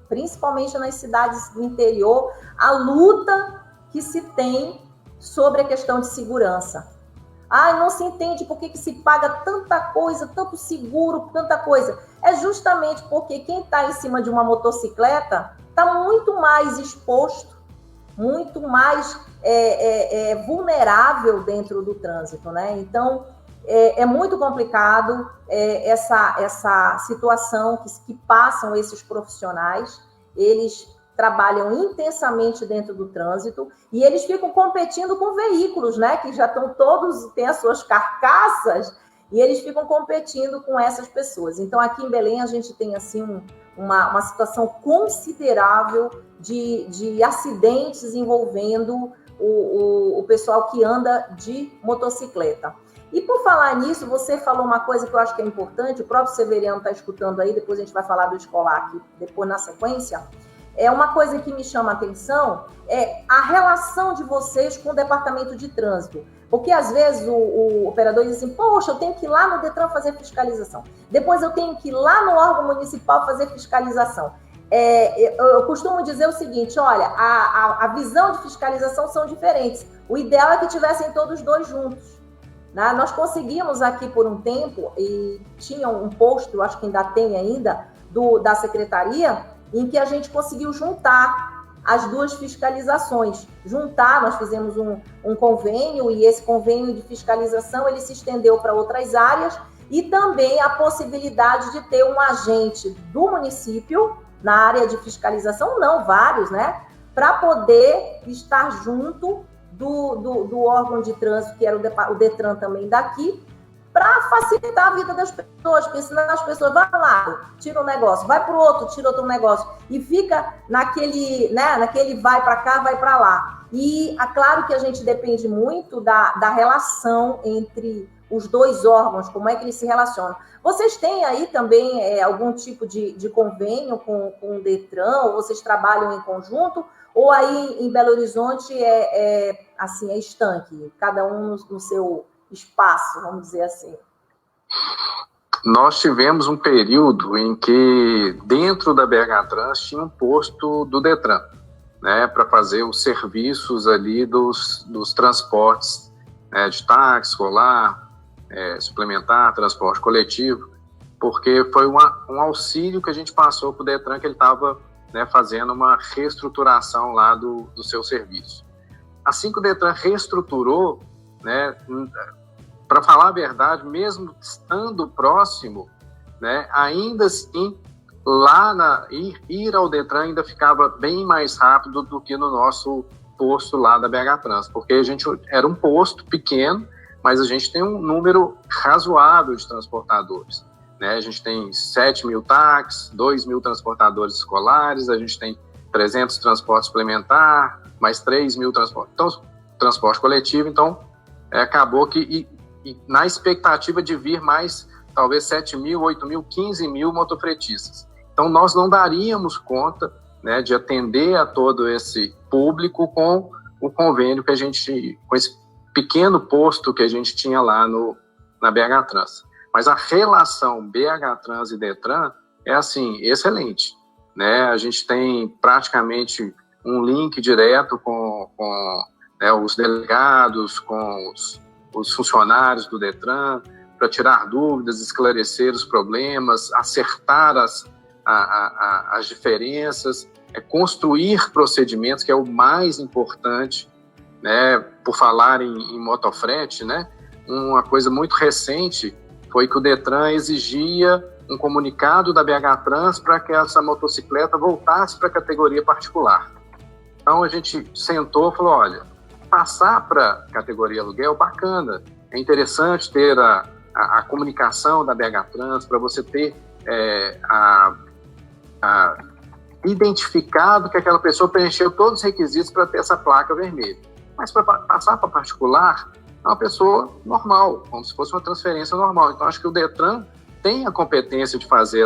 principalmente nas cidades do interior, a luta que se tem sobre a questão de segurança. Não se entende por que se paga tanta coisa, tanto seguro, tanta coisa. É justamente porque quem está em cima de uma motocicleta está muito mais exposto, muito mais vulnerável dentro do trânsito, né? Então, é muito complicado essa situação que passam esses profissionais. Eles trabalham intensamente dentro do trânsito e eles ficam competindo com veículos, né? Que já estão todos, têm as suas carcaças, e eles ficam competindo com essas pessoas. Então, aqui em Belém, a gente tem, assim, uma situação considerável de acidentes envolvendo o pessoal que anda de motocicleta. E por falar nisso, você falou uma coisa que eu acho que é importante, o próprio Severiano está escutando aí, depois a gente vai falar do escolar aqui, depois na sequência. Uma coisa que me chama a atenção é a relação de vocês com o departamento de trânsito. Porque às vezes o operador diz assim, poxa, eu tenho que ir lá no Detran fazer fiscalização. Depois eu tenho que ir lá no órgão municipal fazer fiscalização. Eu costumo dizer o seguinte, olha, a visão de fiscalização são diferentes. O ideal é que tivessem todos dois juntos. Né? Nós conseguimos aqui por um tempo, e tinha um posto, eu acho que ainda tem ainda, da secretaria, em que a gente conseguiu juntar as duas fiscalizações. Nós fizemos um convênio, e esse convênio de fiscalização ele se estendeu para outras áreas, e também a possibilidade de ter um agente do município na área de fiscalização, não vários, né? Para poder estar junto do órgão de trânsito, que era o Detran também daqui, para facilitar a vida das pessoas, porque senão as pessoas vão lá, tira um negócio, vai para o outro, tira outro negócio, e fica naquele vai para cá, vai para lá. E é claro que a gente depende muito da relação entre os dois órgãos, como é que eles se relacionam. Vocês têm aí também algum tipo de convênio com o Detran, ou vocês trabalham em conjunto, ou aí em Belo Horizonte é estanque, cada um no seu espaço, vamos dizer assim? Nós tivemos um período em que dentro da BH Trans tinha um posto do Detran, né, para fazer os serviços ali dos transportes, de táxi, escolar, suplementar, transporte coletivo, porque foi um auxílio que a gente passou para o Detran, que ele estava, né, fazendo uma reestruturação lá do seu serviço. Assim que o Detran reestruturou, né, para falar a verdade, mesmo estando próximo, né, ainda assim, ir ao Detran ainda ficava bem mais rápido do que no nosso posto lá da BH Trans, porque a gente era um posto pequeno, mas a gente tem um número razoável de transportadores. Né? A gente tem 7.000 táxis, 2.000 transportadores escolares, a gente tem 300 transportes suplementar, mais 3.000 transportes. Então, transporte coletivo, então, acabou que, e na expectativa de vir mais, talvez 7.000, 8.000, 15.000 motofretistas. Então, nós não daríamos conta, né, de atender a todo esse público com o convênio que a gente, com esse pequeno posto que a gente tinha lá na BH Trans. Mas a relação BH Trans e Detran é, assim, excelente. Né? A gente tem praticamente um link direto com né, os delegados, com os funcionários do Detran, para tirar dúvidas, esclarecer os problemas, acertar as diferenças, construir procedimentos, que é o mais importante, né? Por falar em motofrete, né? Uma coisa muito recente foi que o Detran exigia um comunicado da BH Trans para que essa motocicleta voltasse para a categoria particular. Então a gente sentou e falou, olha, passar para a categoria aluguel, bacana, é interessante ter a comunicação da BH Trans para você ter identificado que aquela pessoa preencheu todos os requisitos para ter essa placa vermelha. Mas para passar para particular, é uma pessoa normal, como se fosse uma transferência normal. Então, acho que o Detran tem a competência de fazer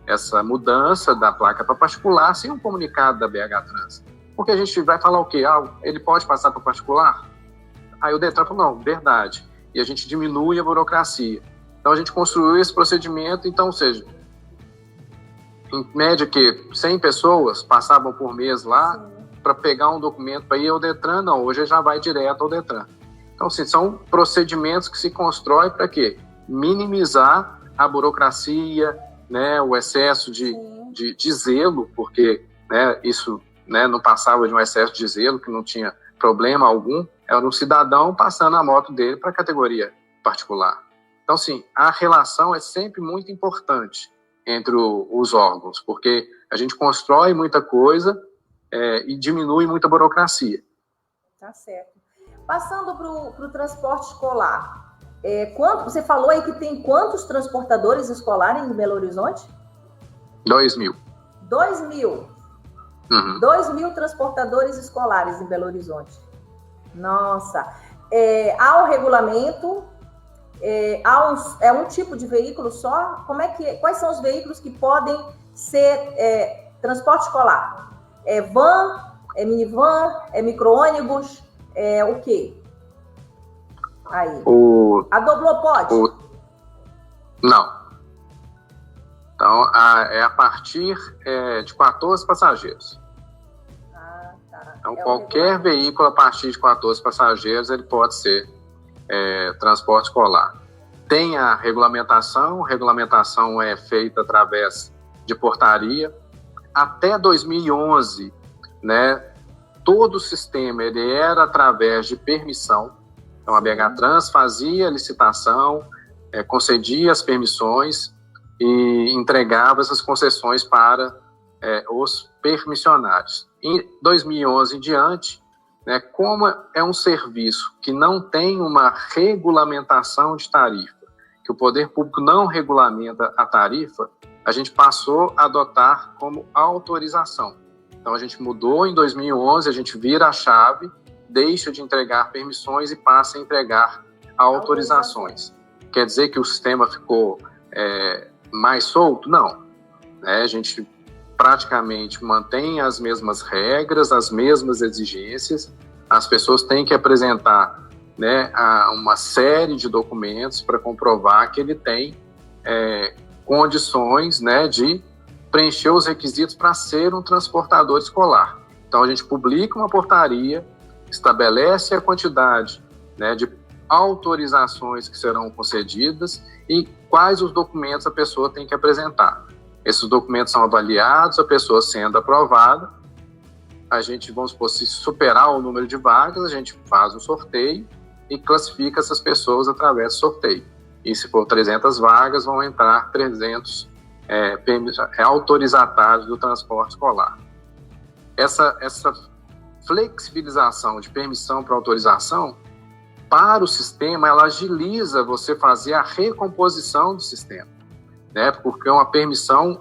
essa mudança da placa para particular sem um comunicado da BH Trans. Porque a gente vai falar o quê? Ele pode passar para particular? Aí o Detran falou, não, verdade. E a gente diminui a burocracia. Então a gente construiu esse procedimento, então, ou seja, em média que 100 pessoas passavam por mês lá para pegar um documento para ir ao Detran, não, hoje já vai direto ao Detran. Então, assim, são procedimentos que se constroem para quê? Minimizar a burocracia, né, o excesso de zelo, porque, né, isso, né, não passava de um excesso de zelo, que não tinha problema algum, era um cidadão passando a moto dele para a categoria particular. Então, assim, a relação é sempre muito importante entre os órgãos, porque a gente constrói muita coisa e diminui muita burocracia. Tá certo. Passando para o transporte escolar, você falou aí que tem quantos transportadores escolares em Belo Horizonte? 2.000. 2.000? Uhum. 2.000 transportadores escolares em Belo Horizonte. Nossa. Há o regulamento, é um tipo de veículo só? Quais são os veículos que podem ser transporte escolar? É van, é minivan, é micro-ônibus, é o quê? Aí. A Doblô pode? Não. Então, é a partir de 14 passageiros. Tá. Então, qualquer veículo a partir de 14 passageiros, ele pode ser transporte escolar. Tem a regulamentação é feita através de portaria. Até 2011, né, todo o sistema ele era através de permissão. Então, a BH Trans fazia a licitação, concedia as permissões e entregava essas concessões para os permissionários. Em 2011 em diante, né, como é um serviço que não tem uma regulamentação de tarifa, que o poder público não regulamenta a tarifa, a gente passou a adotar como autorização. Então, a gente mudou em 2011, a gente vira a chave, deixa de entregar permissões e passa a entregar autorizações. Quer dizer que o sistema ficou mais solto? Não. A gente praticamente mantém as mesmas regras, as mesmas exigências. As pessoas têm que apresentar, né, uma série de documentos para comprovar que ele tem condições, né, de preencher os requisitos para ser um transportador escolar. Então, a gente publica uma portaria, estabelece a quantidade, né, de autorizações que serão concedidas e quais os documentos a pessoa tem que apresentar. Esses documentos são avaliados, a pessoa sendo aprovada, a gente, vamos supor, se superar o número de vagas, a gente faz um sorteio e classifica essas pessoas através do sorteio. E se for 300 vagas, vão entrar 300 autorizatários do transporte escolar. Essa flexibilização de permissão para autorização, para o sistema, ela agiliza você fazer a recomposição do sistema, né? Porque uma permissão,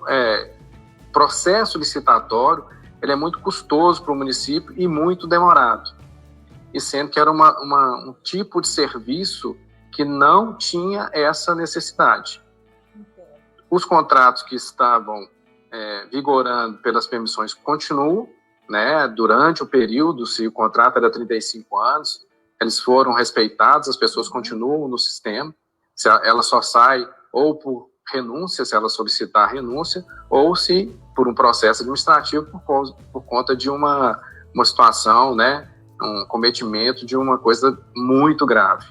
processo licitatório, ele é muito custoso para o município e muito demorado. E sendo que era um tipo de serviço que não tinha essa necessidade. Os contratos que estavam vigorando pelas permissões continuam, né, durante o período, se o contrato era 35 anos, eles foram respeitados, as pessoas continuam no sistema, se ela só sai ou por renúncia, se ela solicitar renúncia, ou se por um processo administrativo por conta de uma situação, né, um cometimento de uma coisa muito grave,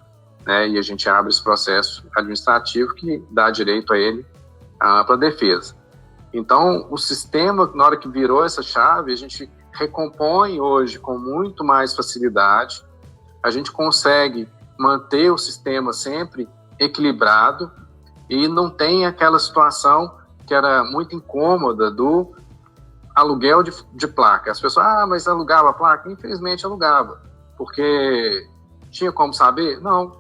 né, e a gente abre esse processo administrativo que dá direito a ele a ampla defesa. Então, o sistema, na hora que virou essa chave, a gente recompõe hoje com muito mais facilidade, a gente consegue manter o sistema sempre equilibrado e não tem aquela situação que era muito incômoda do aluguel de placa. As pessoas, mas alugava a placa? Infelizmente alugava, porque tinha como saber? Não,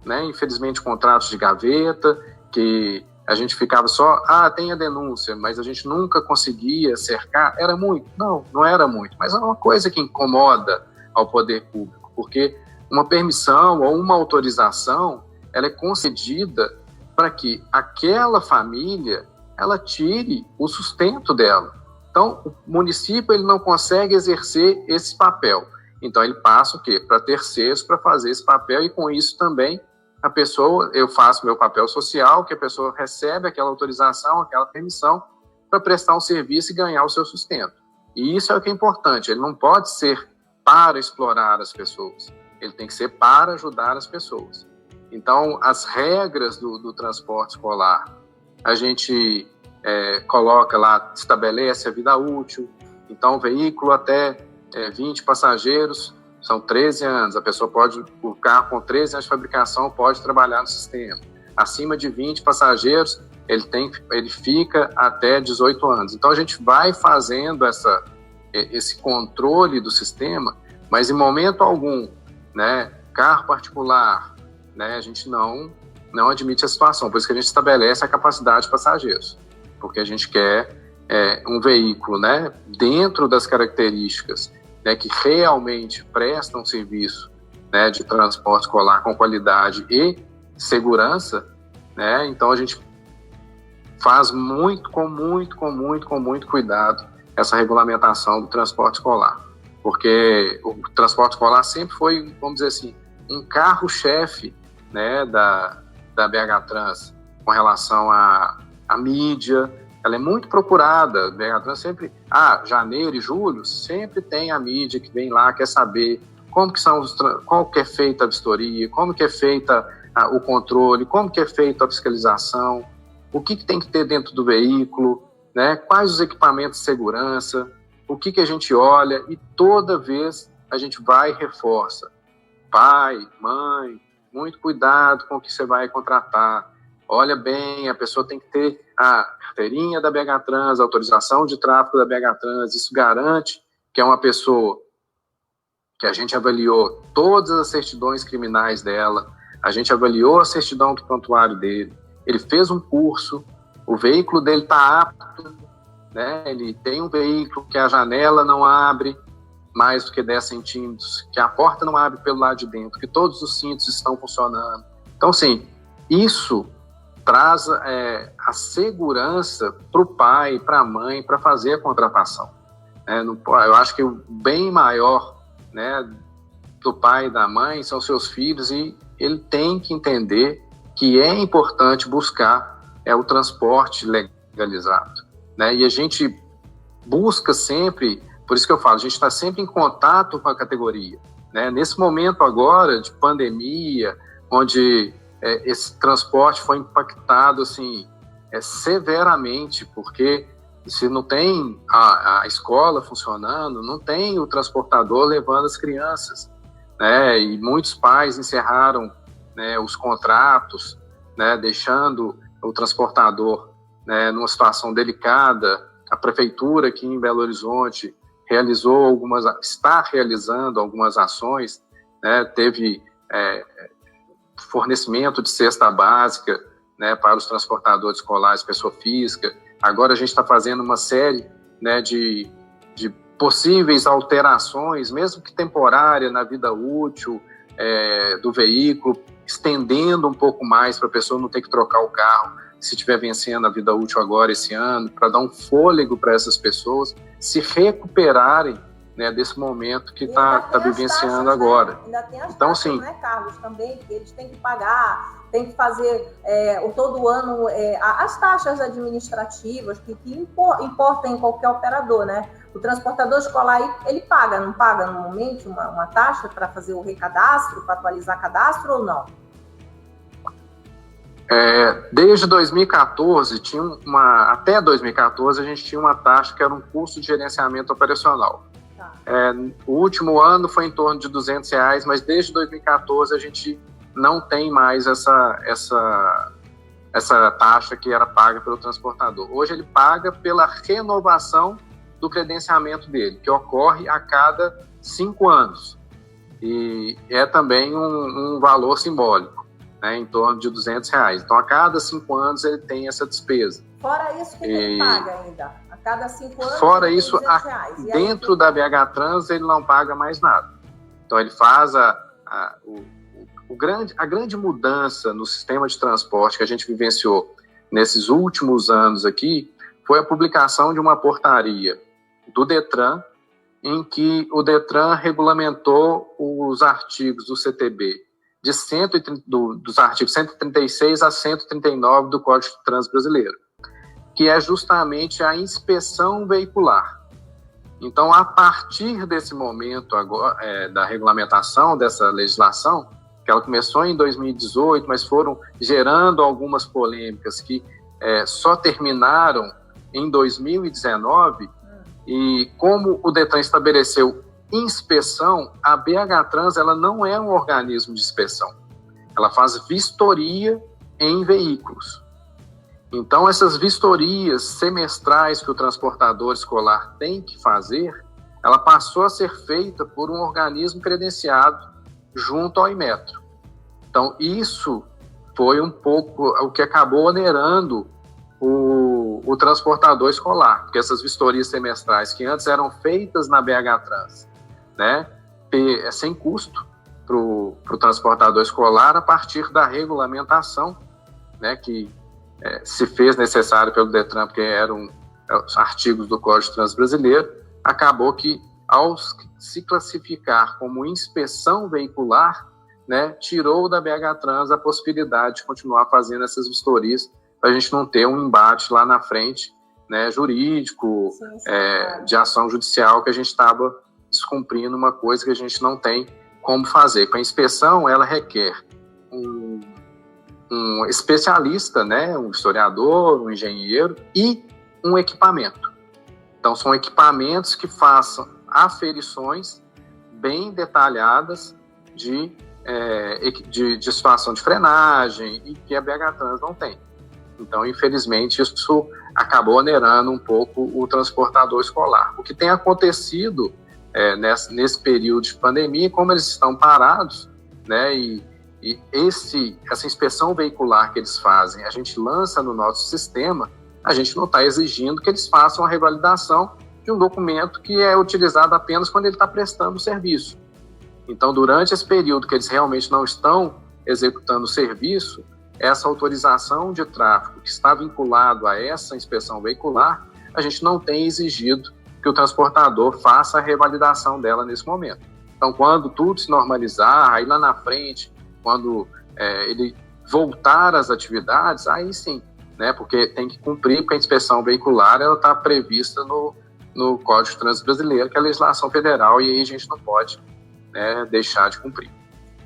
né? Infelizmente contratos de gaveta, que a gente ficava só, tem a denúncia, mas a gente nunca conseguia cercar. Era muito? Não era muito, mas é uma coisa que incomoda ao poder público, porque uma permissão ou uma autorização, ela é concedida para que aquela família, ela tire o sustento dela. Então, o município ele não consegue exercer esse papel. Então, ele passa o quê? Para terceiros para fazer esse papel, e com isso também a pessoa, eu faço meu papel social, que a pessoa recebe aquela autorização, aquela permissão para prestar um serviço e ganhar o seu sustento. E isso é o que é importante, ele não pode ser para explorar as pessoas, ele tem que ser para ajudar as pessoas. Então, as regras do transporte escolar, a gente coloca lá, estabelece a vida útil. Então, o veículo até 20 passageiros, são 13 anos, a pessoa pode, o carro com 13 anos de fabricação pode trabalhar no sistema. Acima de 20 passageiros, ele fica até 18 anos. Então, a gente vai fazendo esse controle do sistema, mas em momento algum, né, carro particular, né, a gente não admite a situação. Por isso que a gente estabelece a capacidade de passageiros, porque a gente quer um veículo, né, dentro das características, né, que realmente prestam serviço, né, de transporte escolar com qualidade e segurança, né. Então a gente faz com muito cuidado essa regulamentação do transporte escolar, porque o transporte escolar sempre foi, vamos dizer assim, um carro-chefe, né, da BH Trans com relação à mídia. Ela é muito procurada, a BH Trans sempre, janeiro e julho, sempre tem a mídia que vem lá, quer saber como que é feita a vistoria, como que é feita o controle, como que é feita a fiscalização, o que tem que ter dentro do veículo, né, quais os equipamentos de segurança, o que a gente olha, e toda vez a gente vai e reforça. Pai, mãe, muito cuidado com o que você vai contratar. Olha bem, a pessoa tem que ter a carteirinha da BH Trans, a autorização de tráfego da BH Trans. Isso garante que é uma pessoa que a gente avaliou todas as certidões criminais dela, a gente avaliou a certidão do prontuário dele, ele fez um curso, o veículo dele está apto, né? Ele tem um veículo que a janela não abre mais do que 10 centímetros, que a porta não abre pelo lado de dentro, que todos os cintos estão funcionando. Então, assim, isso traz a segurança para o pai, para a mãe, para fazer a contratação. Eu acho que o bem maior, né, do pai e da mãe são seus filhos, e ele tem que entender que é importante buscar o transporte legalizado, né? E a gente busca sempre, por isso que eu falo, a gente está sempre em contato com a categoria, né? Nesse momento agora de pandemia, onde esse transporte foi impactado assim, severamente, porque se não tem a escola funcionando, não tem o transportador levando as crianças, né? E muitos pais encerraram, né, os contratos, né, deixando o transportador, né, numa situação delicada. A prefeitura aqui em Belo Horizonte está realizando algumas ações, né? Teve fornecimento de cesta básica, né, para os transportadores escolares, pessoa física. Agora a gente está fazendo uma série, né, de possíveis alterações, mesmo que temporária, na vida útil do veículo, estendendo um pouco mais para a pessoa não ter que trocar o carro se estiver vencendo a vida útil agora esse ano, para dar um fôlego para essas pessoas se recuperarem, né, desse momento que está vivenciando taxas, agora. Né? Ainda tem as então, taxas, sim, né, Carlos, também, que eles têm que pagar, tem que fazer todo ano as taxas administrativas que importam em qualquer operador, né? O transportador escolar, ele paga, não paga normalmente uma taxa para fazer o recadastro, para atualizar cadastro ou não? Desde 2014, até 2014, a gente tinha uma taxa que era um custo de gerenciamento operacional. Tá. O último ano foi em torno de R$200, mas desde 2014 a gente não tem mais essa taxa que era paga pelo transportador. Hoje ele paga pela renovação do credenciamento dele, que ocorre a cada 5 anos. E é também um valor simbólico, né, em torno de R$200. Então, a cada 5 anos ele tem essa despesa. Fora isso, que ele paga ainda? A cada 5 anos, fora isso, dentro da BH Trans, ele não paga mais nada. Então, ele faz a grande mudança no sistema de transporte que a gente vivenciou nesses últimos anos aqui, foi a publicação de uma portaria do Detran, em que o Detran regulamentou os artigos do CTB, dos artigos 136 a 139 do Código de Trânsito Brasileiro, que é justamente a inspeção veicular. Então, a partir desse momento agora, da regulamentação dessa legislação, que ela começou em 2018, mas foram gerando algumas polêmicas que só terminaram em 2019, e como o Detran estabeleceu inspeção, a BH Trans ela não é um organismo de inspeção. Ela faz vistoria em veículos. Então, essas vistorias semestrais que o transportador escolar tem que fazer, ela passou a ser feita por um organismo credenciado junto ao Inmetro. Então, isso foi um pouco o que acabou onerando o transportador escolar, porque essas vistorias semestrais que antes eram feitas na BH Trans, né, sem custo para o transportador escolar, a partir da regulamentação, né, que se fez necessário pelo Detran, porque eram os artigos do Código de Trânsito Brasileiro, acabou que, ao se classificar como inspeção veicular, né, tirou da BH Trans a possibilidade de continuar fazendo essas vistorias, para a gente não ter um embate lá na frente, né, jurídico, de ação judicial, que a gente estava descumprindo uma coisa que a gente não tem como fazer. Com a inspeção, ela requer um especialista, né, um historiador, um engenheiro e um equipamento. Então, são equipamentos que façam aferições bem detalhadas de situação de frenagem e que a BH Trans não tem. Então, infelizmente, isso acabou onerando um pouco o transportador escolar. O que tem acontecido nesse período de pandemia, como eles estão parados, né, e essa inspeção veicular que eles fazem, a gente lança no nosso sistema, a gente não está exigindo que eles façam a revalidação de um documento que é utilizado apenas quando ele está prestando o serviço. Então, durante esse período que eles realmente não estão executando o serviço, essa autorização de tráfego que está vinculado a essa inspeção veicular, a gente não tem exigido que o transportador faça a revalidação dela nesse momento. Então, quando tudo se normalizar, aí lá na frente, quando ele voltar às atividades, aí sim, né, porque tem que cumprir, porque a inspeção veicular ela está prevista no Código de Trânsito Brasileiro, que é a legislação federal, e aí a gente não pode, né, deixar de cumprir.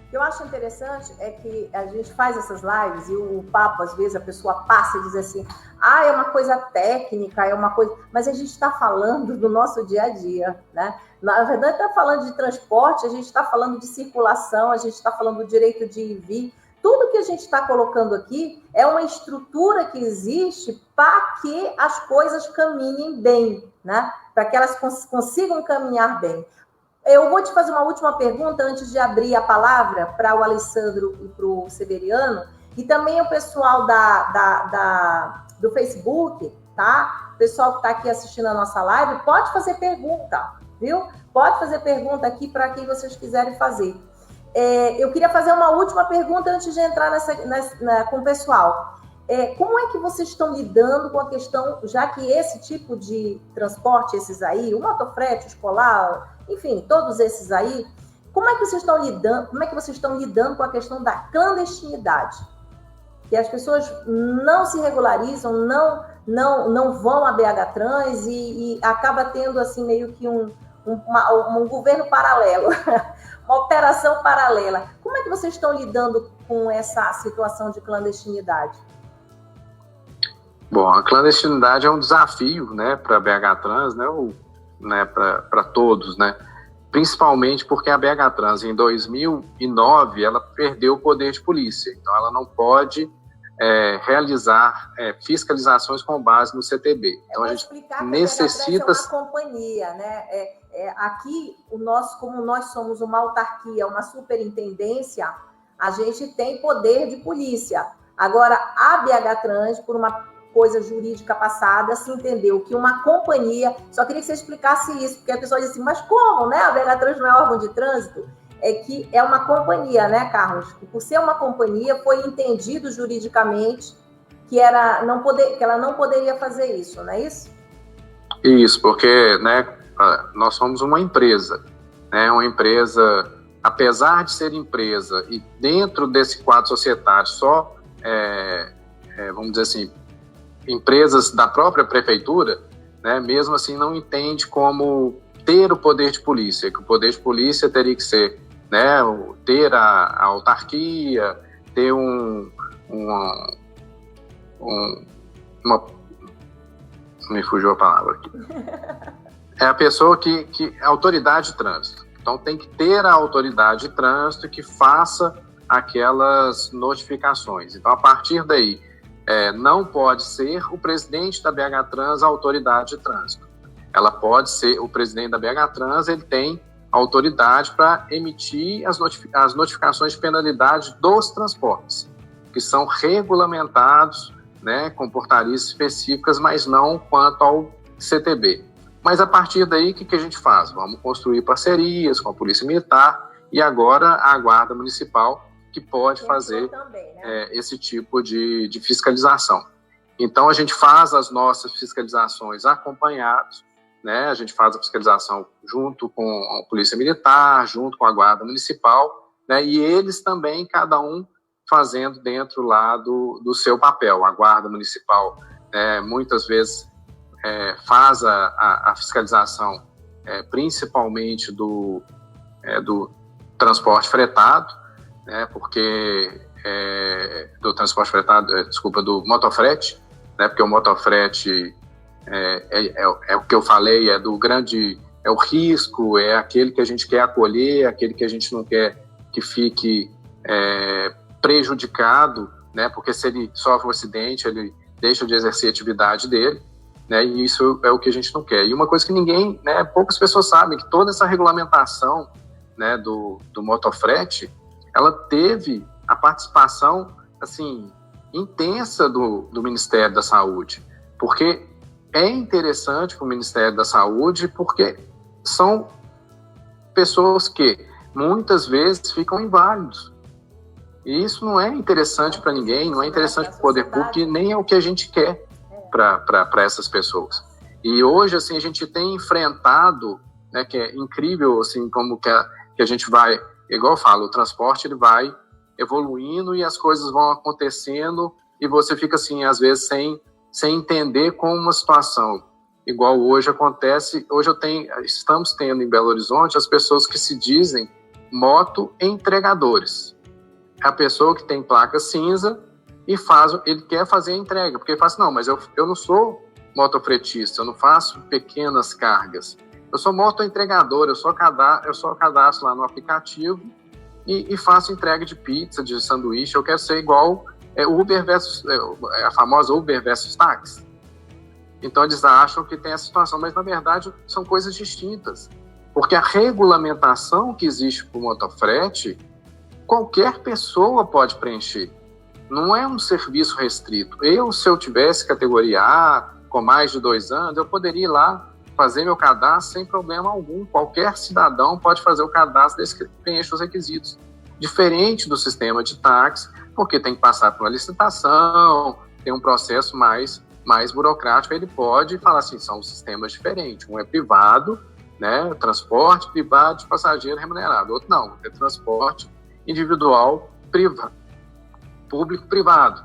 O que eu acho interessante é que a gente faz essas lives e o papo, às vezes, a pessoa passa e diz assim, é uma coisa técnica, é uma coisa... Mas a gente está falando do nosso dia a dia, né? Na verdade, está falando de transporte, a gente está falando de circulação, a gente está falando do direito de ir e vir. Tudo que a gente está colocando aqui é uma estrutura que existe para que as coisas caminhem bem, né? Para que elas consigam caminhar bem. Eu vou te fazer uma última pergunta antes de abrir a palavra para o Alessandro e para o Severiano, e também o pessoal do Facebook, tá? O pessoal que está aqui assistindo a nossa live, pode fazer pergunta, viu? Pode fazer pergunta aqui para quem vocês quiserem fazer. Eu queria fazer uma última pergunta antes de entrar com o pessoal. Como é que vocês estão lidando com a questão, já que esse tipo de transporte, esses aí, o motofrete, o escolar, enfim, todos esses aí, como é que vocês estão lidando com a questão da clandestinidade? Que as pessoas não se regularizam, não vão à BH Trans e acaba tendo assim meio que um governo paralelo, uma operação paralela. Como é que vocês estão lidando com essa situação de clandestinidade? Bom, a clandestinidade é um desafio, né, para a BH Trans, né, para todos, né, principalmente porque a BH Trans, em 2009, ela perdeu o poder de polícia, então ela não pode realizar fiscalizações com base no CTB. Então a gente necessita... É uma companhia, né? Aqui, como nós somos uma autarquia, uma superintendência, a gente tem poder de polícia. Agora, a BH Trans, por uma coisa jurídica passada, se entendeu que uma companhia... Só queria que você explicasse isso, porque a pessoa diz assim, mas como, né? A BH Trans não é órgão de trânsito? É que é uma companhia, né, Carlos? E por ser uma companhia, foi entendido juridicamente que ela não poderia fazer isso, não é isso? Isso, porque, né, nós somos uma empresa, né, uma empresa, apesar de ser empresa e dentro desse quadro societário só, vamos dizer assim, empresas da própria prefeitura, né, mesmo assim não entende como ter o poder de polícia, que o poder de polícia teria que ser, né, ter a autarquia, ter uma me fugiu a palavra aqui. É a pessoa que é autoridade de trânsito. Então tem que ter a autoridade de trânsito que faça aquelas notificações. Então a partir daí não pode ser o presidente da BH Trans a autoridade de trânsito. Ela pode ser o presidente da BH Trans, ele tem autoridade para emitir as notificações de penalidade dos transportes, que são regulamentados, né, com portarias específicas, mas não quanto ao CTB. Mas a partir daí, o que a gente faz? Vamos construir parcerias com a Polícia Militar e agora a Guarda Municipal, que pode fazer também, né? Esse tipo de fiscalização. Então, a gente faz as nossas fiscalizações acompanhados, né? A gente faz a fiscalização junto com a Polícia Militar, junto com a Guarda Municipal, né? E eles também, cada um, fazendo dentro lá do seu papel. A Guarda Municipal, muitas vezes, faz a fiscalização, principalmente do transporte fretado, né, porque do transporte fretado, do motofrete, né, porque o motofrete é o que eu falei, é o risco, é aquele que a gente quer acolher, aquele que a gente não quer que fique prejudicado, né, porque se ele sofre um acidente, ele deixa de exercer a atividade dele, né, e isso é o que a gente não quer. E uma coisa que poucas pessoas sabem, que toda essa regulamentação, né, do motofrete, ela teve a participação, assim, intensa do Ministério da Saúde, porque é interessante para o Ministério da Saúde, porque são pessoas que muitas vezes ficam inválidos. E isso não é interessante para ninguém, não é interessante para o poder público, e nem é o que a gente quer para essas pessoas. E hoje, assim, a gente tem enfrentado, né, que é incrível, assim, como que a gente vai, igual eu falo, o transporte ele vai evoluindo e as coisas vão acontecendo e você fica, assim, às vezes, sem entender como uma situação igual hoje acontece. Hoje estamos tendo em Belo Horizonte as pessoas que se dizem moto-entregadores. É a pessoa que tem placa cinza e ele quer fazer a entrega, porque ele fala assim, não, mas eu não sou motofretista, eu não faço pequenas cargas, eu sou motoentregador, eu só cadastro lá no aplicativo e faço entrega de pizza, de sanduíche, eu quero ser igual Uber versus, a famosa Uber versus táxi. Então eles acham que tem essa situação, mas na verdade são coisas distintas, porque a regulamentação que existe para o motofrete, qualquer pessoa pode preencher. Não é um serviço restrito. Se eu tivesse categoria A, com mais de 2 anos, eu poderia ir lá fazer meu cadastro sem problema algum. Qualquer cidadão pode fazer o cadastro desde que preencha os requisitos. Diferente do sistema de táxi, porque tem que passar por uma licitação, tem um processo mais burocrático. Ele pode falar assim, são sistemas diferentes. Um é privado, né, transporte privado de passageiro remunerado. Outro não, é transporte individual público-privado.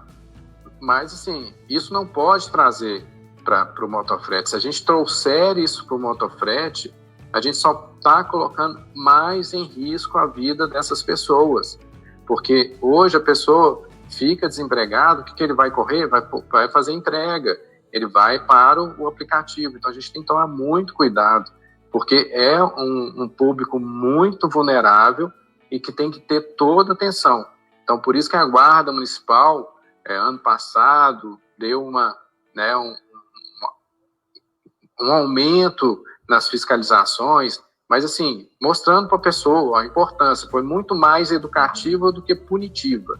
Mas, assim, isso não pode trazer para o motofrete. Se a gente trouxer isso para o motofrete, a gente só está colocando mais em risco a vida dessas pessoas. Porque hoje a pessoa fica desempregada, o que ele vai correr? Vai fazer entrega, ele vai para o aplicativo. Então a gente tem que tomar muito cuidado, porque é um público muito vulnerável e que tem que ter toda atenção. Então, por isso que a Guarda Municipal, ano passado, deu um aumento nas fiscalizações, mas, assim, mostrando para a pessoa a importância. Foi muito mais educativa do que punitiva,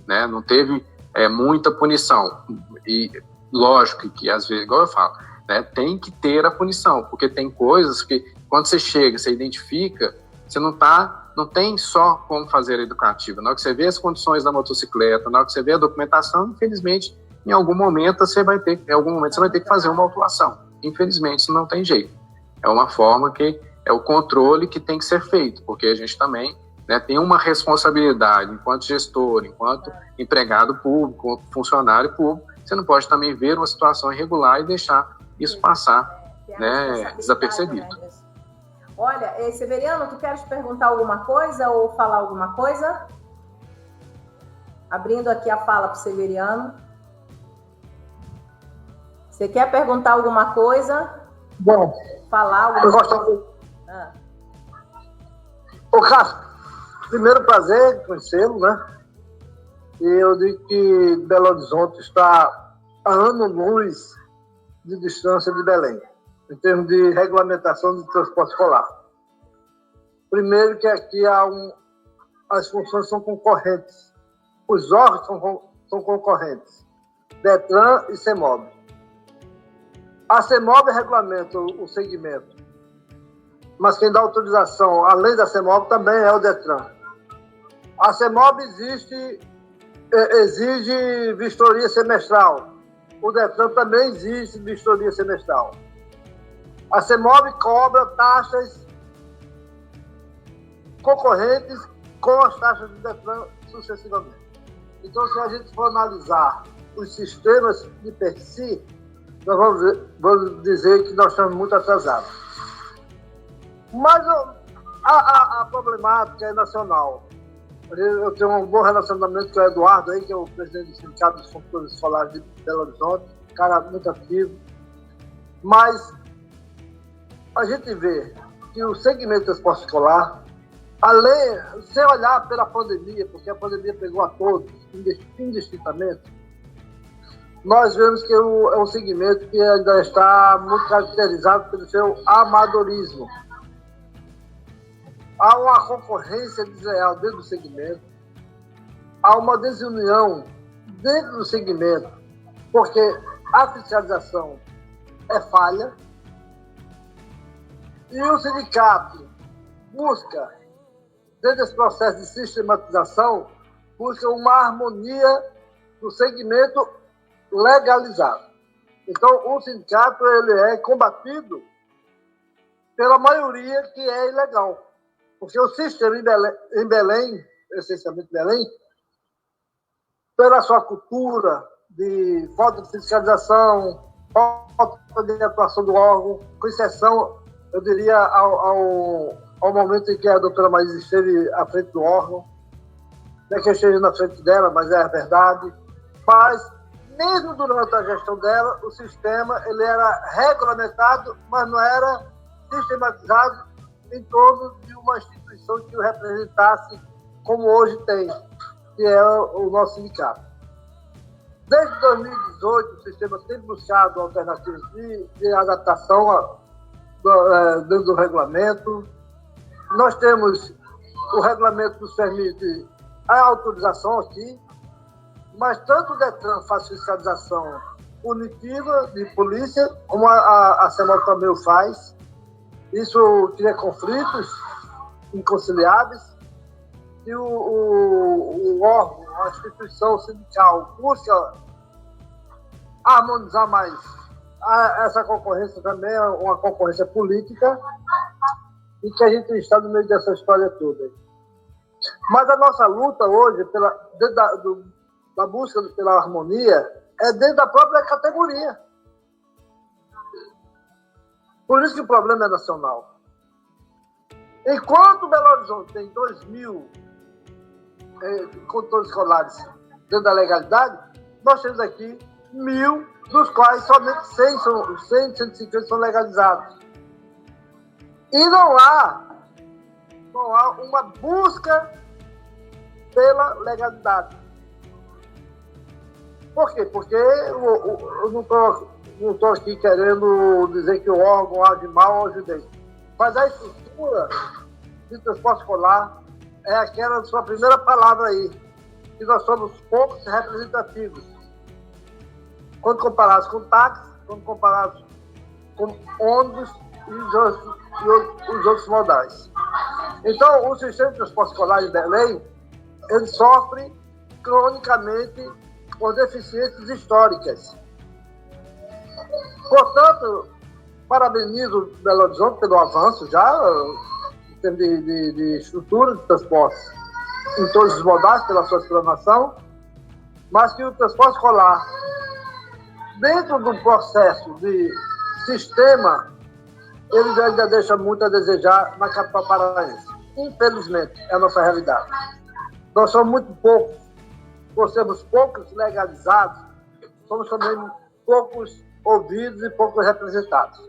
né? Não teve muita punição. E, lógico que, às vezes, igual eu falo, né, tem que ter a punição, porque tem coisas que, quando você chega, você identifica, você não tem só como fazer a educativa. Na hora que você vê as condições da motocicleta, na hora que você vê a documentação, infelizmente, em algum momento você vai ter que fazer uma autuação. Infelizmente, isso não tem jeito. É uma forma que é o controle que tem que ser feito, porque a gente também, né, tem uma responsabilidade enquanto gestor, enquanto empregado público, enquanto funcionário público. Você não pode também ver uma situação irregular e deixar isso passar, né, desapercebido. Olha, Severiano, tu queres perguntar alguma coisa ou falar alguma coisa? Abrindo aqui a fala para o Severiano. Você quer perguntar alguma coisa? Bom, falar alguma eu coisa? gosto. Ô, Cássio, primeiro prazer conhecê-lo, né? E eu digo que Belo Horizonte está a ano-luz de distância de Belém, em termos de regulamentação de transporte escolar. Primeiro que aqui as funções são concorrentes. Os órgãos são concorrentes. DETRAN e CEMOB. A CEMOB regulamenta o segmento, mas quem dá autorização, além da CEMOB, também é o DETRAN. A CEMOB exige vistoria semestral. O DETRAN também exige vistoria semestral. A CEMOB cobra taxas concorrentes com as taxas do DETRAN sucessivamente. Então, se a gente for analisar os sistemas de per si, nós vamos dizer que nós estamos muito atrasados. Mas a problemática é nacional. Eu tenho um bom relacionamento com o Eduardo, aí, que é o presidente do Sindicato dos Fundadores Escolares de Belo Horizonte, um cara muito ativo. Mas a gente vê que o segmento do transporte escolar, sem olhar pela pandemia, porque a pandemia pegou a todos, indistintamente, nós vemos que é um segmento que ainda está muito caracterizado pelo seu amadorismo. Há uma concorrência desleal dentro do segmento, há uma desunião dentro do segmento, porque a fiscalização é falha e o sindicato busca, dentro desse processo de sistematização, busca uma harmonia do segmento legalizado. Então, o sindicato ele é combatido pela maioria que é ilegal. Porque o sistema em Belém, essencialmente Belém, pela sua cultura de falta de fiscalização, falta de atuação do órgão, com exceção, eu diria, ao momento em que a doutora Maísa esteve à frente do órgão, não é que eu esteja na frente dela, mas é a verdade. Mas, mesmo durante a gestão dela, o sistema ele era regulamentado, mas não era sistematizado em torno de uma instituição que o representasse como hoje tem, que é o nosso sindicato. Desde 2018, o sistema tem buscado alternativas de adaptação dentro do regulamento. Nós temos o regulamento que nos permite a autorização aqui, mas tanto o DETRAN faz fiscalização punitiva de polícia, como a CEMOB também o faz. Isso cria conflitos inconciliáveis e o órgão, a instituição sindical busca harmonizar mais. Essa concorrência também é uma concorrência política e que a gente está no meio dessa história toda. Mas a nossa luta hoje, dentro da busca pela harmonia, é dentro da própria categoria. Por isso que o problema é nacional. Enquanto Belo Horizonte tem 2.000 condutores escolares dentro da legalidade, nós temos aqui 1.000, dos quais somente 150 são legalizados. E não há uma busca pela legalidade. Por quê? Porque eu não estou aqui querendo dizer que o órgão age mal ou age bem. Mas a estrutura de transporte escolar é aquela sua primeira palavra aí, que nós somos poucos representativos. Quando comparados com táxi, quando comparados com ônibus e os outros modais. Então, o sistema de transporte escolar em Belém, ele sofre cronicamente por deficiências históricas. Portanto, parabenizo Belo Horizonte pelo avanço já em termos de estrutura de transporte em todos os modais pela sua explanação, mas que o transporte escolar, dentro do processo de sistema, ele ainda deixa muito a desejar na capital paraense. Infelizmente, é a nossa realidade. Nós somos muito poucos, por sermos poucos legalizados, somos também poucos ouvidos e poucos representados.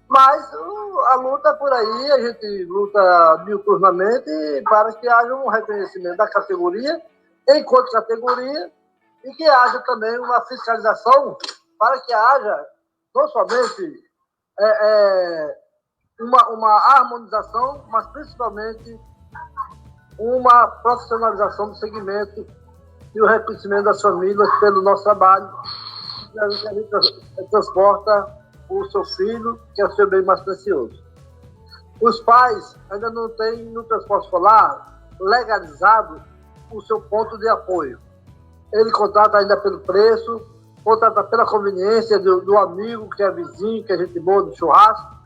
Mas a luta é por aí, a gente luta diuturnamente para que haja um reconhecimento da categoria enquanto categoria e que haja também uma fiscalização para que haja não somente uma harmonização, mas principalmente uma profissionalização do segmento e o reconhecimento das famílias pelo nosso trabalho. A gente transporta o seu filho, que é o seu bem mais precioso. Os pais ainda não têm no transporte escolar legalizado o seu ponto de apoio. Ele contrata ainda pelo preço, contrata pela conveniência do amigo, que é vizinho, que é gente boa, do churrasco,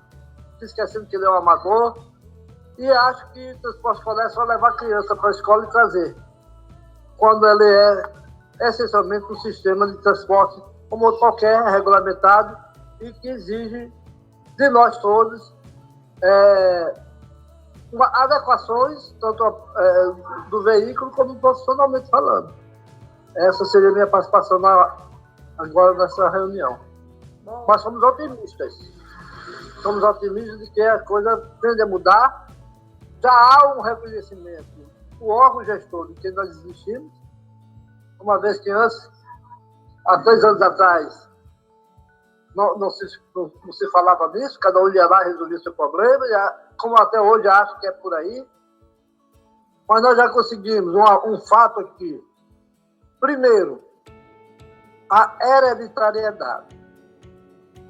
se esquecendo que ele é um amador, e acha que o transporte escolar é só levar a criança para a escola e trazer, quando ele é essencialmente um sistema de transporte como outro qualquer, regulamentado, e que exige de nós todos adequações, tanto do veículo como profissionalmente falando. Essa seria a minha participação agora nessa reunião. Bom. Mas somos otimistas. Somos otimistas de que a coisa tende a mudar. Já há um reconhecimento do órgão gestor de que nós existimos, uma vez que antes, há 3 anos atrás, não se falava nisso, cada um ia lá e resolvia seu problema, como até hoje acho que é por aí. Mas nós já conseguimos um fato aqui. Primeiro, a hereditariedade.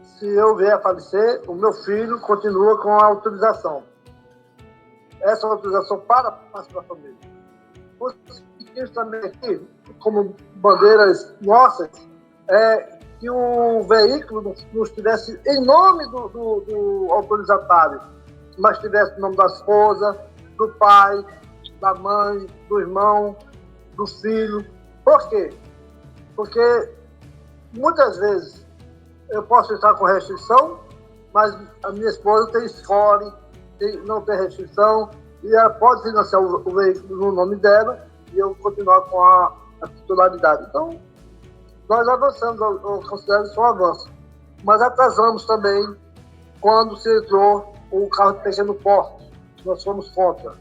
Se eu vier a falecer, o meu filho continua com a autorização. Essa autorização para a família. Conseguimos também aqui, como bandeiras nossas, que o veículo não estivesse em nome do autorizatário, mas estivesse no nome da esposa, do pai, da mãe, do irmão, do filho. Por quê? Porque muitas vezes eu posso estar com restrição, mas a minha esposa tem score, não tem restrição, e ela pode financiar o veículo no nome dela e eu continuar com a titularidade. Então, nós avançamos, eu considero isso um avanço. Mas atrasamos também quando se entrou o carro de pequeno porte. Nós fomos contra.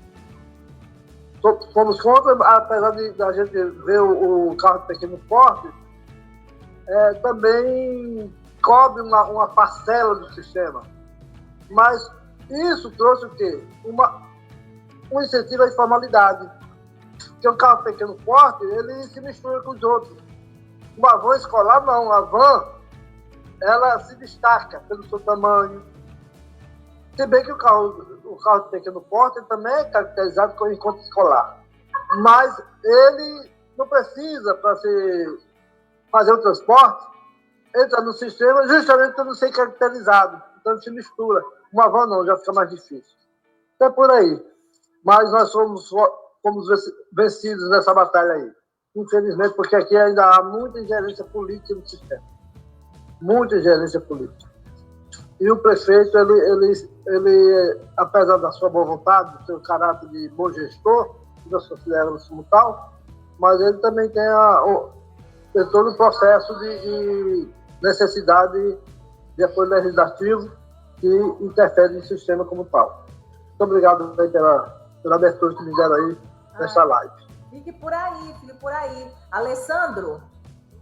Fomos contra, apesar de a gente ver o carro de pequeno porte, também cobre uma parcela do sistema. Mas isso trouxe o quê? Um incentivo à informalidade. Porque o carro de pequeno porte, ele se mistura com os outros. Uma van escolar, não. A van, ela se destaca pelo seu tamanho. Se bem que o carro de pequeno porte também é caracterizado enquanto escolar. Mas ele não precisa, para fazer o transporte, entra no sistema justamente para não ser caracterizado. Então ele se mistura. Uma van não, já fica mais difícil. Então é por aí. Mas nós fomos vencidos nessa batalha aí. Infelizmente, porque aqui ainda há muita ingerência política no sistema. Muita ingerência política. E o prefeito, ele, apesar da sua boa vontade, do seu caráter de bom gestor, que nós consideramos como tal, mas ele também tem todo o processo de necessidade de apoio legislativo que interfere no sistema como tal. Muito obrigado pela abertura que me deram aí nessa live. Fique por aí. Alessandro?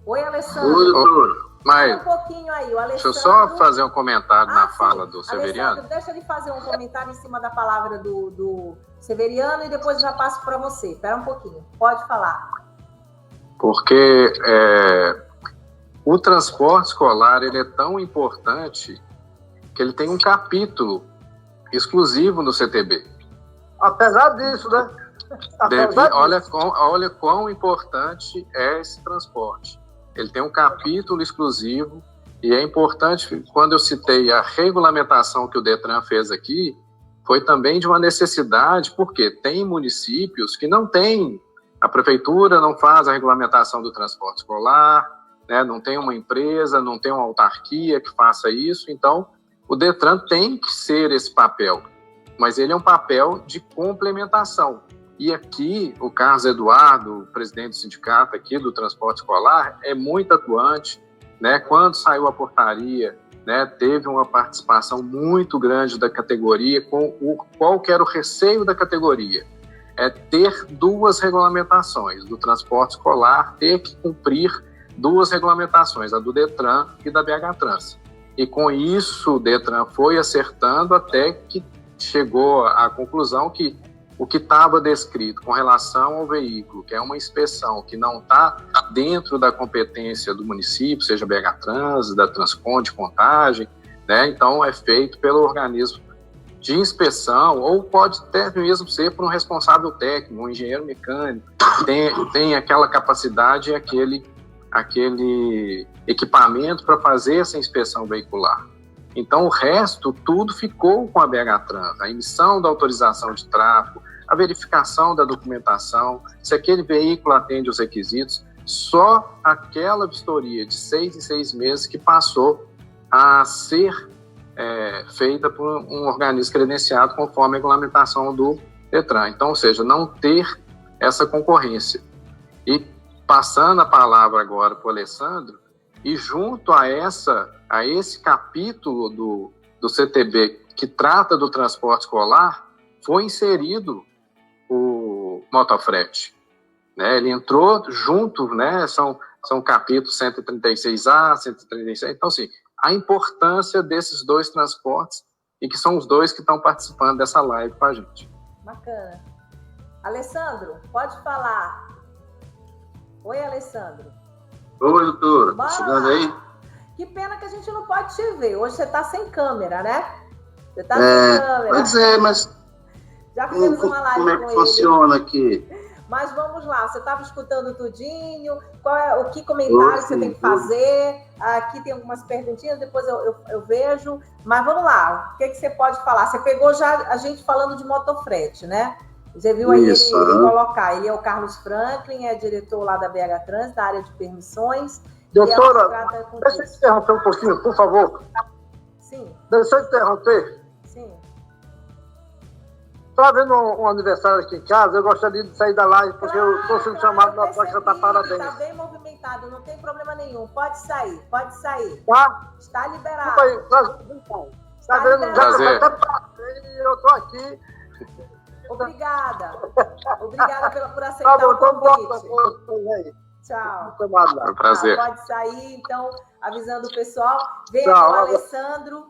Oi, Alessandro. Oi, doutor. Mas, um pouquinho aí, o Alessandro... Deixa eu só fazer um comentário na fala do Severiano. Alessandro, deixa ele fazer um comentário em cima da palavra do Severiano e depois já passo para você. Espera um pouquinho. Pode falar. Porque o transporte escolar ele é tão importante que ele tem um capítulo exclusivo no CTB. Apesar disso, né? Olha quão importante é esse transporte. Ele tem um capítulo exclusivo e é importante, quando eu citei a regulamentação que o Detran fez aqui, foi também de uma necessidade, porque tem municípios que não têm, a prefeitura não faz a regulamentação do transporte escolar, né, não tem uma empresa, não tem uma autarquia que faça isso, então o Detran tem que ser esse papel, mas ele é um papel de complementação. E aqui, o Carlos Eduardo, o presidente do sindicato aqui do transporte escolar, é muito atuante, né? Quando saiu a portaria, né, teve uma participação muito grande da categoria. Qual que era o receio da categoria? É ter duas regulamentações do transporte escolar, ter que cumprir duas regulamentações, a do Detran e da BH Trans. E com isso, o Detran foi acertando até que chegou à conclusão que o que estava descrito com relação ao veículo, que é uma inspeção que não está dentro da competência do município, seja BH Trans, da Transcom de Contagem, né? Então é feito pelo organismo de inspeção, ou pode até mesmo ser por um responsável técnico, um engenheiro mecânico, tem aquela capacidade e aquele equipamento para fazer essa inspeção veicular. Então, o resto, tudo ficou com a BH Trans, a emissão da autorização de tráfego, a verificação da documentação, se aquele veículo atende os requisitos, só aquela vistoria de 6 em 6 meses que passou a ser feita por um organismo credenciado conforme a regulamentação do Detran. Então, ou seja, não ter essa concorrência. E passando a palavra agora para o Alessandro, e junto a esse capítulo do CTB que trata do transporte escolar, foi inserido o motofrete. Né? Ele entrou junto, né? São capítulos 136A, 136. Então, assim, a importância desses dois transportes e que são os dois que estão participando dessa live com a gente. Bacana. Alessandro, pode falar. Oi, Alessandro. Oi, doutora. Tá chegando aí? Que pena que a gente não pode te ver. Hoje você está sem câmera, né? Você está sem câmera. Pois é, mas já fizemos uma live como é que funciona aqui? Mas vamos lá, você estava escutando tudinho, o que comentário você tem que fazer? Aqui tem algumas perguntinhas, depois eu vejo. Mas vamos lá, o que você pode falar? Você pegou já a gente falando de motofrete, né? Você viu aí ele colocar, ele é o Carlos Franklin, é diretor lá da BH Trans, da área de permissões. Doutora, deixa eu interromper um pouquinho, por favor. Sim. Deixa eu interromper. Sim. Está havendo um aniversário aqui em casa, eu gostaria de sair da live, porque eu estou sendo chamado para cantar parabéns. Está bem movimentado, não tem problema nenhum. Pode sair, pode sair. Tá? Está liberado. Está vendo? Já até parabéns, eu estou aqui. Obrigada. Obrigada por aceitar o convite. Tchau. Foi um prazer. Pode sair, então, avisando o pessoal. Vem aqui o Alessandro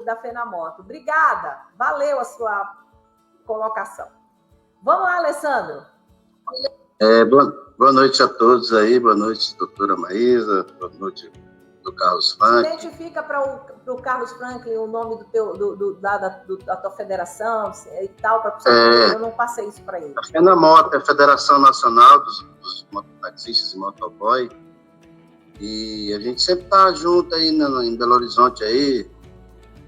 da Fenamoto. Obrigada. Valeu a sua colocação. Vamos lá, Alessandro. Boa noite a todos aí. Boa noite, doutora Maísa. Boa noite, do Carlos Franklin. Identifica para o Carlos Franklin o nome da tua federação e tal, para eu não passei isso para ele. A Fenamoto é a Federação Nacional dos Mototaxistas e Motoboy, e a gente sempre está junto aí em Belo Horizonte aí,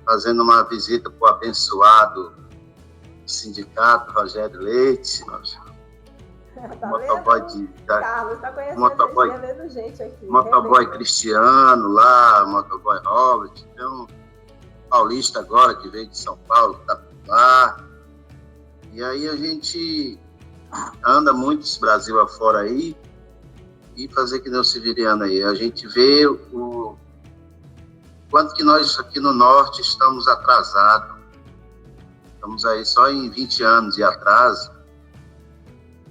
fazendo uma visita para o abençoado sindicato Rogério Leite, Tá motoboy Carlos tá conhecendo gente aqui. Motoboy Cristiano lá, motoboy Robert, tem um paulista agora que veio de São Paulo, que tá por lá. E aí a gente anda muito esse Brasil afora aí e fazer que nem o Severiano aí. A gente vê o quanto que nós aqui no Norte estamos atrasados. Estamos aí só em 20 anos de atraso.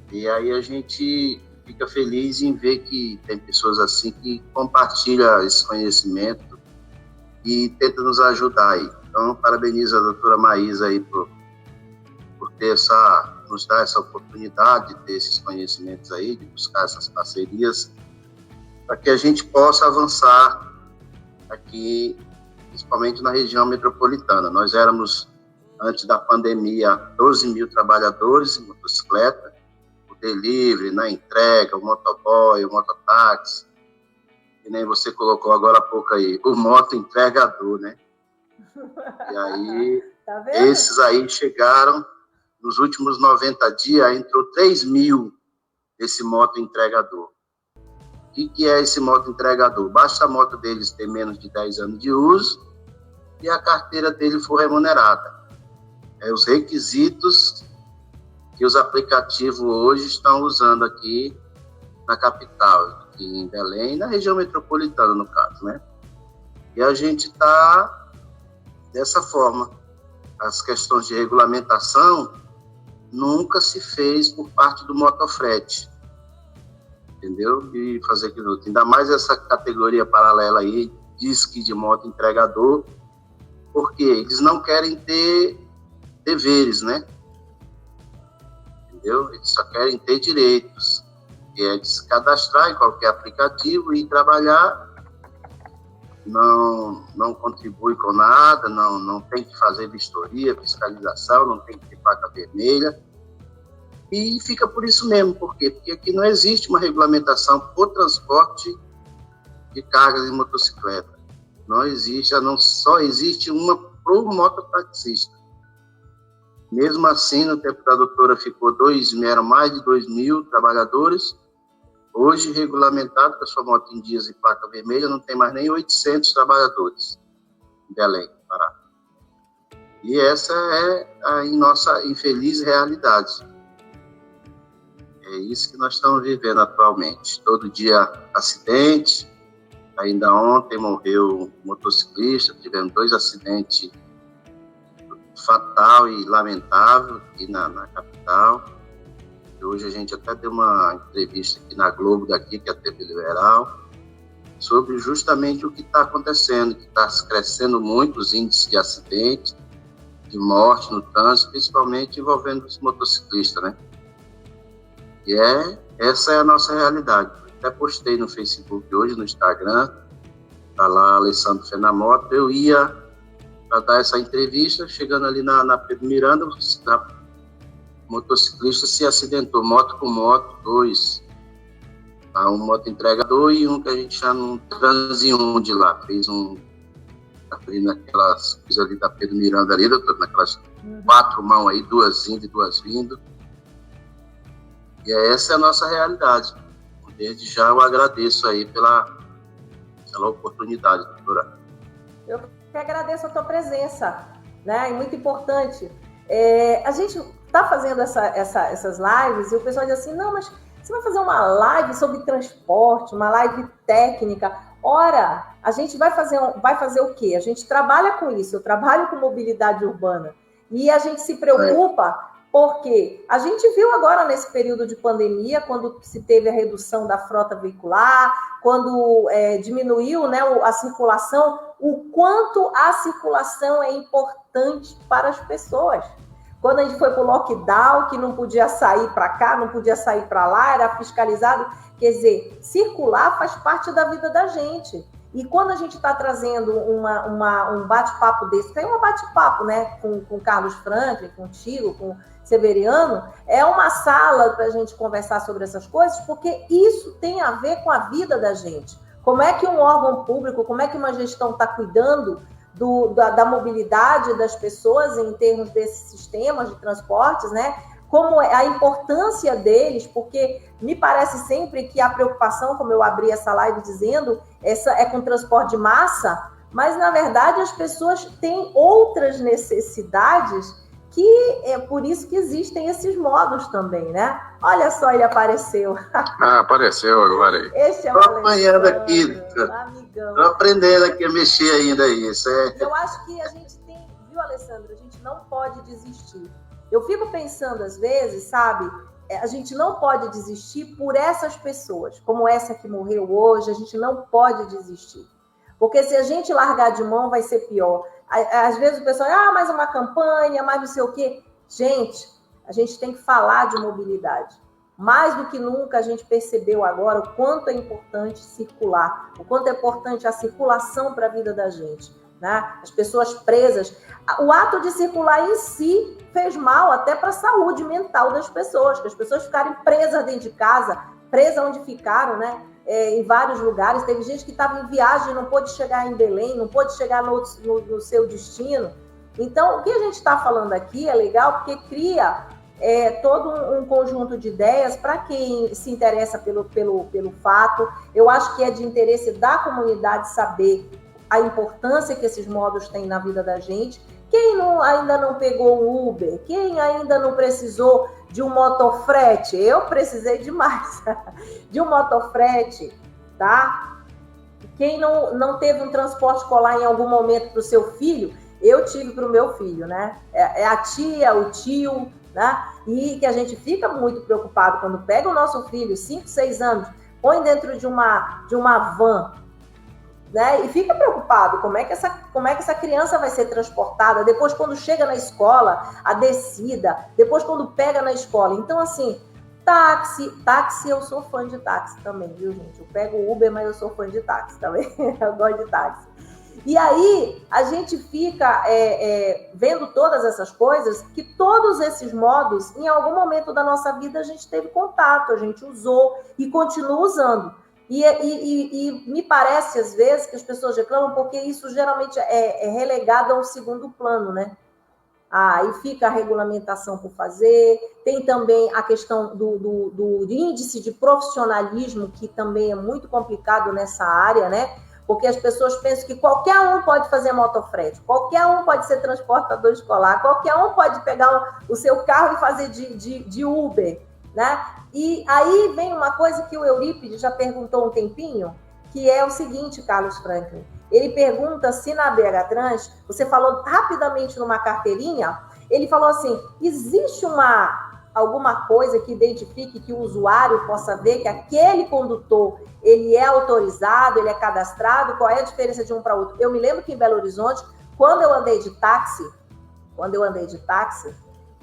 E aí a gente fica feliz em ver que tem pessoas assim que compartilham esse conhecimento e tentam nos ajudar aí. Então, parabenizo a doutora Maísa aí por nos dar essa oportunidade de ter esses conhecimentos aí, de buscar essas parcerias, para que a gente possa avançar aqui, principalmente na região metropolitana. Nós éramos antes da pandemia, 12 mil trabalhadores em motocicleta, o delivery, na entrega, o motoboy, o mototáxi, que nem você colocou agora há pouco aí, o moto-entregador, né? E aí, tá vendo? Esses aí chegaram, nos últimos 90 dias, entrou 3 mil desse moto-entregador. O que é esse moto-entregador? Basta a moto deles ter menos de 10 anos de uso e a carteira dele for remunerada. Os requisitos que os aplicativos hoje estão usando aqui na capital, aqui em Belém, na região metropolitana, no caso, né? E a gente está dessa forma. As questões de regulamentação nunca se fez por parte do motofrete, entendeu? E fazer aquilo, ainda mais essa categoria paralela aí, diz que de moto entregador, porque eles não querem ter deveres, né? Entendeu? Eles só querem ter direitos, que é de se cadastrar em qualquer aplicativo e trabalhar, não contribui com nada, não tem que fazer vistoria, fiscalização, não tem que ter placa vermelha, e fica por isso mesmo. Por quê? Porque aqui não existe uma regulamentação por transporte de cargas de motocicleta. Não existe, só existe uma para o mototaxista. Mesmo assim, no tempo da doutora ficou eram mais de 2 mil trabalhadores. Hoje, regulamentado com a sua moto em dias e placa vermelha, não tem mais nem 800 trabalhadores em Belém, Pará. E essa é a nossa infeliz realidade. É isso que nós estamos vivendo atualmente. Todo dia acidente. Ainda ontem morreu um motociclista, tivemos 2 acidentes fatal e lamentável aqui na capital. E hoje a gente até deu uma entrevista aqui na Globo daqui, que é a TV Liberal, sobre justamente o que está acontecendo, que está crescendo muito os índices de acidentes, de morte no trânsito, principalmente envolvendo os motociclistas, né? E essa é a nossa realidade. Até postei no Facebook hoje, no Instagram, tá lá Alessandro Fenamoto. Eu ia para dar essa entrevista, chegando ali na Pedro Miranda, o motociclista se acidentou, moto com moto, 2. Um moto entregador e um que a gente chama um transeunte lá. Fez ali naquelas coisas ali da Pedro Miranda ali, doutor, naquelas 4 mãos aí, 2 indo e 2 vindo. E essa é a nossa realidade. Desde já eu agradeço aí pela oportunidade, doutora. Eu que agradeço a tua presença, né? É muito importante. A gente está fazendo essas lives e o pessoal diz assim, não, mas você vai fazer uma live sobre transporte, uma live técnica. Ora, a gente vai fazer o quê? A gente trabalha com isso, eu trabalho com mobilidade urbana. E a gente se preocupa porque a gente viu agora nesse período de pandemia, quando se teve a redução da frota veicular, quando diminuiu, né, a circulação, o quanto a circulação é importante para as pessoas. Quando a gente foi para o lockdown, que não podia sair para cá, não podia sair para lá, era fiscalizado. Quer dizer, circular faz parte da vida da gente. E quando a gente está trazendo um bate-papo desse, tem um bate-papo, né, com Carlos Franklin, contigo, com Severiano, é uma sala para a gente conversar sobre essas coisas, porque isso tem a ver com a vida da gente. Como é que um órgão público, como é que uma gestão está cuidando da mobilidade das pessoas em termos desses sistemas de transportes, né? Como a importância deles, porque me parece sempre que a preocupação, como eu abri essa live dizendo, essa é com transporte de massa, mas, na verdade, as pessoas têm outras necessidades que é por isso que existem esses modos também, né? Olha só, ele apareceu. Apareceu agora aí. Esse é o Estou apanhando aqui, amigão. Estou aprendendo aqui a mexer ainda aí. Eu acho que a gente tem, viu, Alessandro? A gente não pode desistir. Eu fico pensando, às vezes, sabe, a gente não pode desistir por essas pessoas, como essa que morreu hoje, a gente não pode desistir. Porque se a gente largar de mão, vai ser pior. Às vezes o pessoal, mais uma campanha, mais não sei o quê. Gente, a gente tem que falar de mobilidade. Mais do que nunca, a gente percebeu agora o quanto é importante circular, o quanto é importante a circulação para a vida da gente. né? As pessoas presas. O ato de circular em si fez mal até para a saúde mental das pessoas, que as pessoas ficarem presas dentro de casa, presas onde ficaram, né? Em vários lugares. Teve gente que estava em viagem, não pôde chegar em Belém, não pôde chegar no seu destino. Então, o que a gente está falando aqui é legal porque cria todo um conjunto de ideias para quem se interessa pelo fato. Eu acho que é de interesse da comunidade saber a importância que esses modos têm na vida da gente. Quem ainda não pegou o Uber, quem ainda não precisou de um motofrete, eu precisei demais de um motofrete, tá? Quem não teve um transporte escolar em algum momento para o seu filho, eu tive para o meu filho, né? É a tia, o tio, né? E que a gente fica muito preocupado quando pega o nosso filho, 5, 6 anos, põe dentro de uma van, né? E fica preocupado como é que essa criança vai ser transportada, depois quando chega na escola, a descida, depois quando pega na escola. Então, assim, táxi, eu sou fã de táxi também, viu, gente? Eu pego o Uber, mas eu sou fã de táxi também, eu gosto de táxi. E aí, a gente fica vendo todas essas coisas, que todos esses modos, em algum momento da nossa vida, a gente teve contato, a gente usou e continua usando. E me parece, às vezes, que as pessoas reclamam porque isso geralmente é relegado a um segundo plano, né? E fica a regulamentação por fazer, tem também a questão do índice de profissionalismo, que também é muito complicado nessa área, né? Porque as pessoas pensam que qualquer um pode fazer motofrete, qualquer um pode ser transportador escolar, qualquer um pode pegar o seu carro e fazer de Uber, né? E aí vem uma coisa que o Eurípides já perguntou um tempinho, que é o seguinte, Carlos Franklin. Ele pergunta se na BH Trans, você falou rapidamente numa carteirinha, ele falou assim, existe alguma coisa que identifique que o usuário possa ver que aquele condutor, ele é autorizado, ele é cadastrado, qual é a diferença de um para outro? Eu me lembro que em Belo Horizonte, quando eu andei de táxi,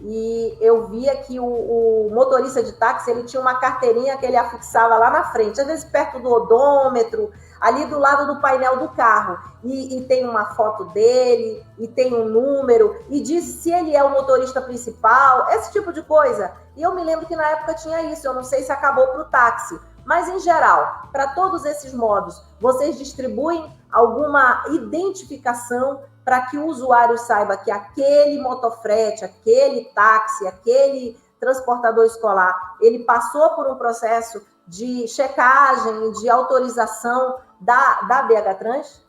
e eu via que o motorista de táxi, ele tinha uma carteirinha que ele afixava lá na frente, às vezes perto do odômetro, ali do lado do painel do carro, e tem uma foto dele, e tem um número, e diz se ele é o motorista principal, esse tipo de coisa. E eu me lembro que na época tinha isso, eu não sei se acabou para o táxi, mas em geral, para todos esses modos, vocês distribuem alguma identificação para que o usuário saiba que aquele motofrete, aquele táxi, aquele transportador escolar, ele passou por um processo de checagem, de autorização da BH Trans?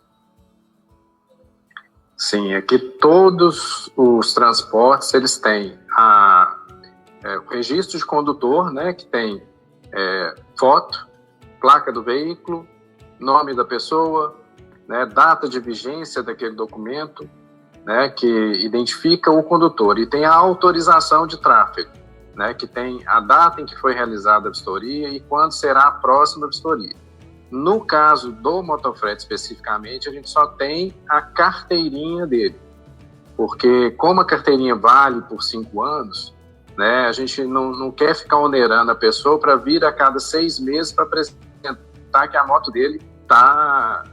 Sim, aqui todos os transportes, eles têm o registro de condutor, né, que tem foto, placa do veículo, nome da pessoa, né, data de vigência daquele documento, né, que identifica o condutor, e tem a autorização de tráfego, né, que tem a data em que foi realizada a vistoria e quando será a próxima vistoria. No caso do motofrete especificamente, a gente só tem a carteirinha dele, porque como a carteirinha vale por 5 anos, né, a gente não quer ficar onerando a pessoa para vir a cada 6 meses para apresentar que a moto dele está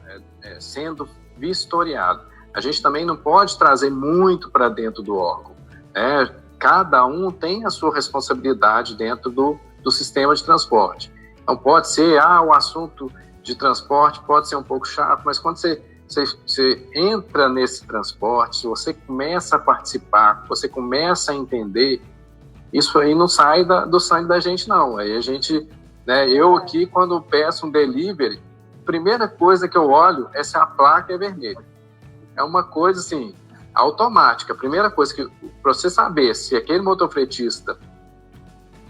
sendo vistoriada. A gente também não pode trazer muito para dentro do órgão, né? Cada um tem a sua responsabilidade dentro do sistema de transporte. Então pode ser, o assunto de transporte pode ser um pouco chato, mas quando você entra nesse transporte, se você começa a participar, você começa a entender, isso aí não sai do sangue da gente, não. Aí a gente, né, eu aqui, quando peço um delivery, a primeira coisa que eu olho é se a placa é vermelha. É uma coisa, assim, automática. A primeira coisa que, para você saber se aquele motofretista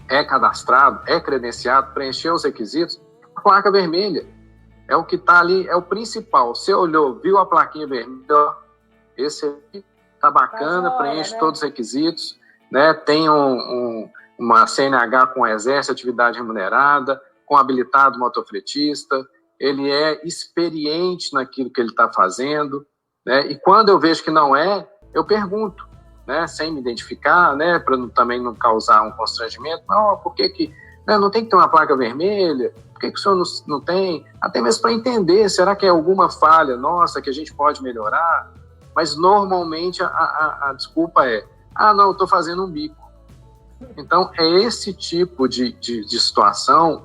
é cadastrado, é credenciado, preencheu os requisitos, a placa vermelha é o que está ali, é o principal. Você olhou, viu a plaquinha vermelha, esse aqui tá bacana, preenche, né, todos os requisitos, né? Tem uma CNH com exerce atividade remunerada, com habilitado motofretista, ele é experiente naquilo que ele está fazendo, né? E quando eu vejo que não é, eu pergunto, né? Sem me identificar, né? Para também não causar um constrangimento. Não, por que né? Não tem que ter uma placa vermelha? Por que o senhor não tem? Até mesmo para entender, será que é alguma falha nossa que a gente pode melhorar? Mas normalmente a desculpa é, não, eu estou fazendo um bico. Então, é esse tipo de situação,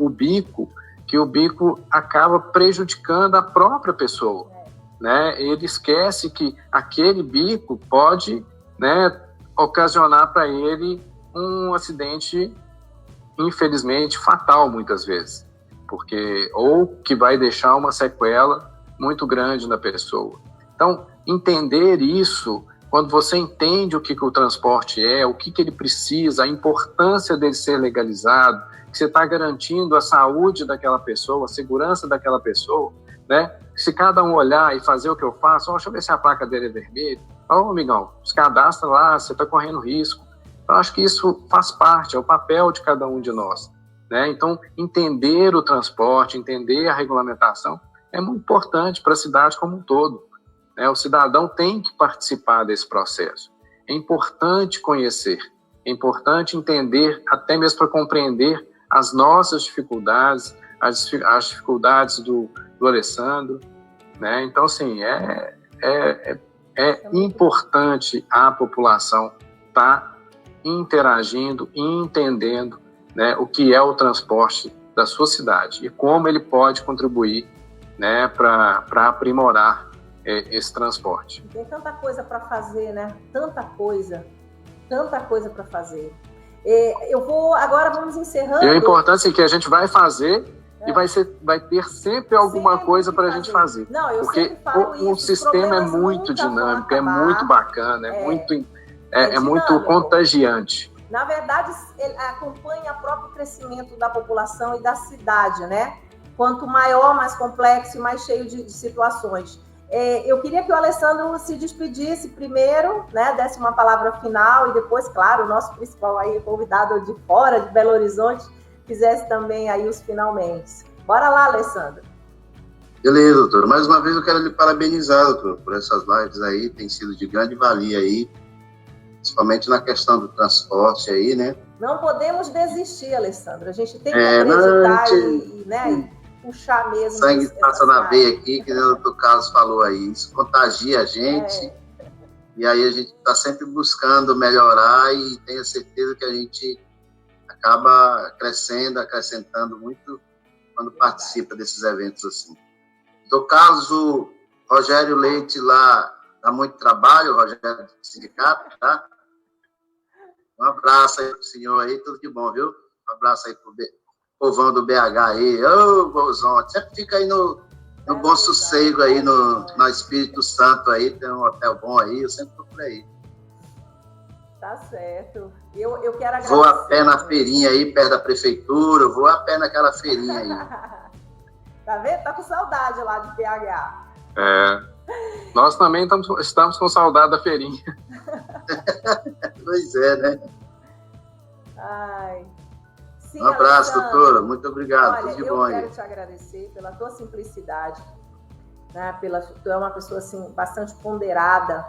que o bico acaba prejudicando a própria pessoa, né? Ele esquece que aquele bico pode, né, ocasionar para ele um acidente, infelizmente, fatal muitas vezes, ou que vai deixar uma sequela muito grande na pessoa. Então, entender isso, quando você entende o que o transporte é, o que ele precisa, a importância dele ser legalizado, que você está garantindo a saúde daquela pessoa, a segurança daquela pessoa, né? Se cada um olhar e fazer o que eu faço, deixa eu ver se a placa dele é vermelha, amigão, se cadastra lá, você está correndo risco. Eu acho que isso faz parte, é o papel de cada um de nós, né? Então, entender o transporte, entender a regulamentação é muito importante para a cidade como um todo. O cidadão tem que participar desse processo. É importante conhecer, é importante entender, até mesmo para compreender as nossas dificuldades, as dificuldades do Alessandro, né? Então, assim, é importante a população estar interagindo e entendendo, né, o que é o transporte da sua cidade e como ele pode contribuir, né, para aprimorar esse transporte. Tem tanta coisa para fazer, né? Tanta coisa para fazer. Agora vamos encerrando. E a importância é que a gente vai fazer e vai ter sempre alguma coisa para a gente fazer. Não, eu porque sempre falo isso, o sistema é muito dinâmico, é muito bacana, é muito contagiante. Na verdade, ele acompanha o próprio crescimento da população e da cidade, né? Quanto maior, mais complexo e mais cheio de situações. Eu queria que o Alessandro se despedisse primeiro, né, desse uma palavra final e depois, claro, o nosso principal aí, convidado de fora, de Belo Horizonte, fizesse também aí os finalmente. Bora lá, Alessandro. Beleza, doutor. Mais uma vez eu quero lhe parabenizar, doutor, por essas lives aí, tem sido de grande valia aí, principalmente na questão do transporte aí, né? Não podemos desistir, Alessandro. A gente tem que acreditar e puxar mesmo. Sangue passa na veia aqui, que o doutor Carlos falou aí. Isso contagia a gente. E aí a gente está sempre buscando melhorar e tenho certeza que a gente acaba crescendo, acrescentando muito quando participa desses eventos assim. Doutor Carlos, o Rogério Leite lá dá muito trabalho, o Rogério do sindicato, tá? Um abraço aí pro senhor aí, tudo de bom, viu? Um abraço aí pro povão do BH aí, Bolzão, sempre fica aí no Bom Sossego aí, no Espírito Santo aí, tem um hotel bom aí, eu sempre procuro aí. Tá certo. Eu quero agradecer. Vou a pé na feirinha aí, perto da prefeitura, vou a pé naquela feirinha aí. Tá vendo? Tá com saudade lá de BH. Nós também estamos com saudade da feirinha. Pois é, né? Ai. Sim, um abraço, Alessandro. Doutora. Muito obrigado. Olha, tudo de bom aí. Eu quero te agradecer pela tua simplicidade, né? Tu é uma pessoa assim, bastante ponderada,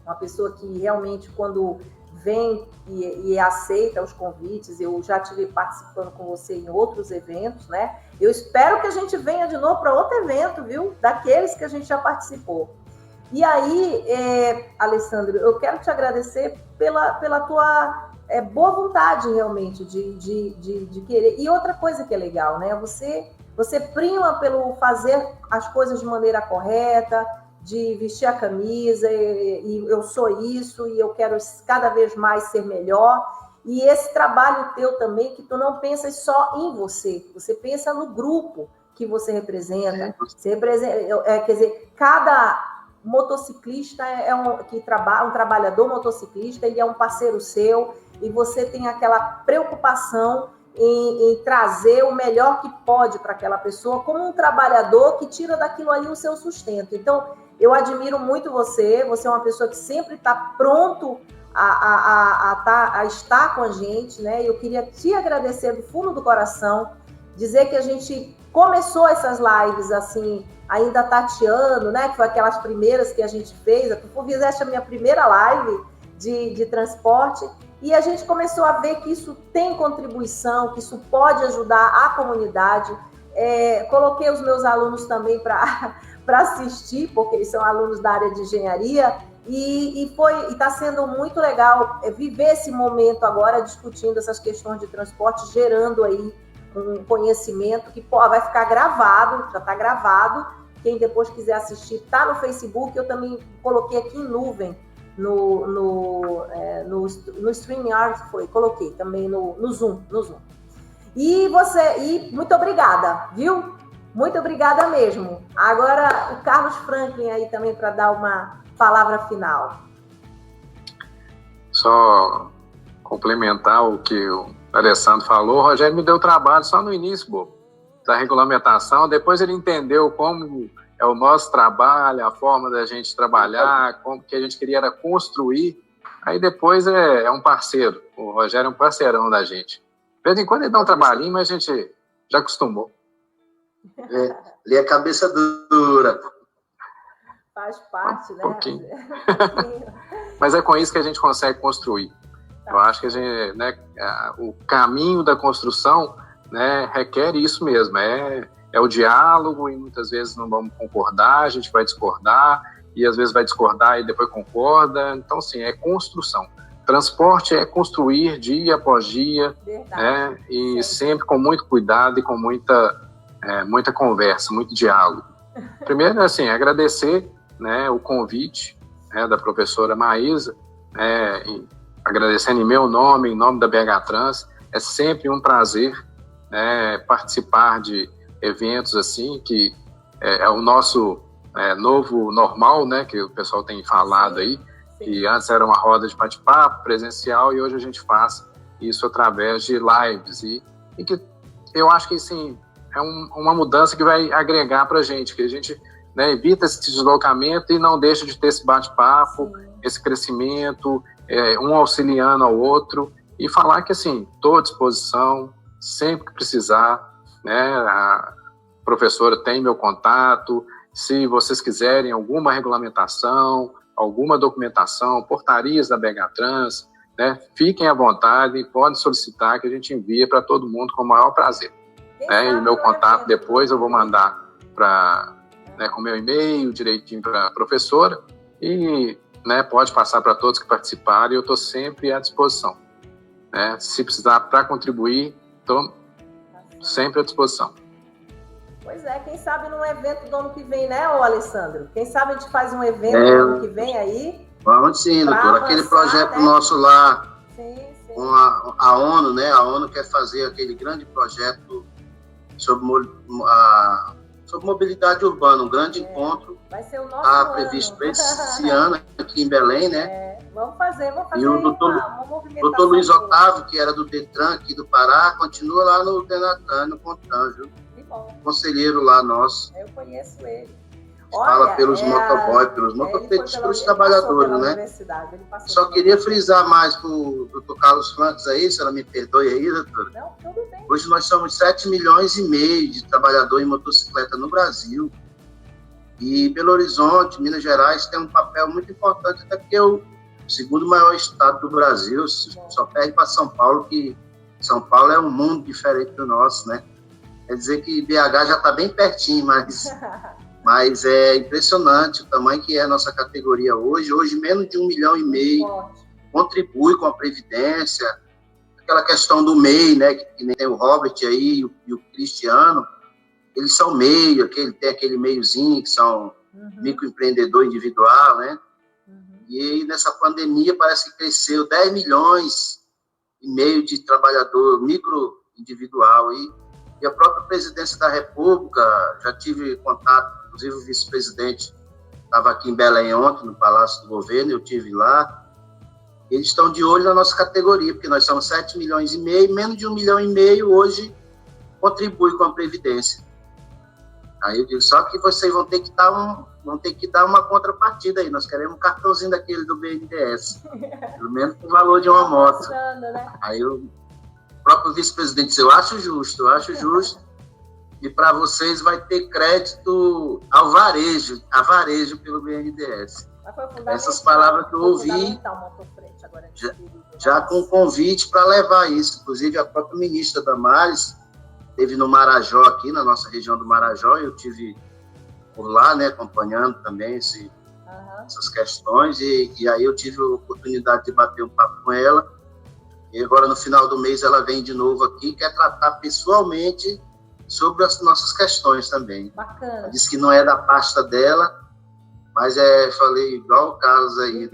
uma pessoa que realmente, quando vem e aceita os convites, eu já estive participando com você em outros eventos, né? Eu espero que a gente venha de novo para outro evento, viu? Daqueles que a gente já participou. E aí, Alessandro, eu quero te agradecer pela tua boa vontade, realmente, de querer. E outra coisa que é legal, né? Você prima pelo fazer as coisas de maneira correta, de vestir a camisa, e eu sou isso, e eu quero cada vez mais ser melhor. E esse trabalho teu também, que tu não pensas só em você, você pensa no grupo que você representa. Quer dizer, cada motociclista um trabalhador motociclista, ele é um parceiro seu, e você tem aquela preocupação em trazer o melhor que pode para aquela pessoa, como um trabalhador que tira daquilo ali o seu sustento. Então, eu admiro muito você é uma pessoa que sempre está pronto a estar com a gente, né? Eu queria te agradecer do fundo do coração, dizer que a gente começou essas lives assim, ainda tateando, né? Que foi aquelas primeiras que a gente fez. Tu fizeste a minha primeira live de transporte, e a gente começou a ver que isso tem contribuição, que isso pode ajudar a comunidade. Coloquei os meus alunos também para assistir, porque eles são alunos da área de engenharia, e está sendo muito legal viver esse momento agora, discutindo essas questões de transporte, gerando aí um conhecimento que vai ficar gravado, já está gravado. Quem depois quiser assistir, está no Facebook. Eu também coloquei aqui em nuvem, no StreamYard, coloquei também no Zoom. E muito obrigada, viu? Muito obrigada mesmo. Agora o Carlos Franklin aí também para dar uma palavra final. Só complementar o que o Alessandro falou. O Rogério me deu trabalho só no início, da regulamentação. Depois ele entendeu como é o nosso trabalho, a forma da gente trabalhar, como que a gente queria era construir. Aí depois é um parceiro. O Rogério é um parceirão da gente. De vez em quando ele dá um trabalhinho, mas a gente já acostumou. Ele é cabeça dura. Faz parte, né? Pouquinho. Mas é com isso que a gente consegue construir. Eu acho que a gente, né, o caminho da construção, né, requer isso mesmo. É o diálogo, e muitas vezes não vamos concordar, a gente vai discordar, e às vezes vai discordar e depois concorda. Então, sim, é construção. Transporte é construir dia após dia, né, e sempre com muito cuidado e com muita conversa, muito diálogo. Primeiro, assim, agradecer, né, o convite, né, da professora Maísa, agradecendo em meu nome, em nome da BH Trans. É sempre um prazer, né, participar de eventos assim, que é o nosso novo normal, né, que o pessoal tem falado aí, que antes era uma roda de bate-papo presencial, e hoje a gente faz isso através de lives, e que eu acho que, assim, é uma mudança que vai agregar para a gente, que a gente, né, evita esse deslocamento e não deixa de ter esse bate-papo, esse crescimento, um auxiliando ao outro, e falar que, assim, estou à disposição, sempre que precisar, né, a professora tem meu contato. Se vocês quiserem alguma regulamentação, alguma documentação, portarias da BH Trans, né, fiquem à vontade e podem solicitar, que a gente envia para todo mundo com o maior prazer. Né, e meu contato depois eu vou mandar com meu e-mail direitinho para a professora, e, né, pode passar para todos que participarem. Eu estou sempre à disposição. Né, se precisar para contribuir, estou sempre à disposição. Pois é, quem sabe num evento do ano que vem, né, ô Alessandro? Quem sabe a gente faz um evento do ano que vem aí? Vamos sim, doutor. Aquele projeto, né, nosso lá, com a ONU, né? A ONU quer fazer aquele grande projeto sobre mobilidade urbana, um grande encontro. Vai ser o nosso previsto para esse ano aqui em Belém, né? Vamos fazer e o doutor Luiz Otávio, que era do Detran aqui do Pará, continua lá no Denatan, no Contan, viu? Conselheiro lá nosso. Eu conheço ele. Fala pelos motoboys, pelos motociclistas, pelos trabalhadores, né? Só queria frisar mais para o doutor Carlos Franks aí, se ela me perdoe aí, doutora. Não, tudo bem. Hoje nós somos 7,5 milhões de trabalhadores em motocicleta no Brasil. E Belo Horizonte, Minas Gerais, tem um papel muito importante, até porque é o segundo maior estado do Brasil, só perde para São Paulo, que São Paulo é um mundo diferente do nosso, né? Quer dizer que BH já está bem pertinho, mas é impressionante o tamanho que é a nossa categoria hoje. Hoje, menos de 1,5 milhão contribui com a Previdência. Aquela questão do MEI, né, que nem tem o Robert aí e o Cristiano, eles são MEI, tem aquele meiozinho que são microempreendedor individual, né? E aí, nessa pandemia, parece que cresceu 10,5 milhões de trabalhador microindividual. E a própria Presidência da República, já tive contato, inclusive o vice-presidente estava aqui em Belém ontem, no Palácio do Governo, eu estive lá. Eles estão de olho na nossa categoria, porque nós somos 7,5 milhões, menos de 1,5 milhão hoje contribui com a Previdência. Aí eu digo, só que vocês vão ter que dar uma contrapartida aí. Nós queremos um cartãozinho daquele do BNDES, pelo menos com o valor de uma moto. Aí o próprio vice-presidente disse, eu acho justo. E para vocês vai ter crédito a varejo pelo BNDES. Essas palavras que eu ouvi, já com convite para levar isso. Inclusive, a própria ministra Damares teve no Marajó, aqui na nossa região do Marajó, eu tive por lá, né, acompanhando também essas questões, e aí eu tive a oportunidade de bater um papo com ela, e agora no final do mês ela vem de novo aqui, quer tratar pessoalmente sobre as nossas questões também. Bacana. Ela disse que não é da pasta dela, mas falei igual o Carlos aí,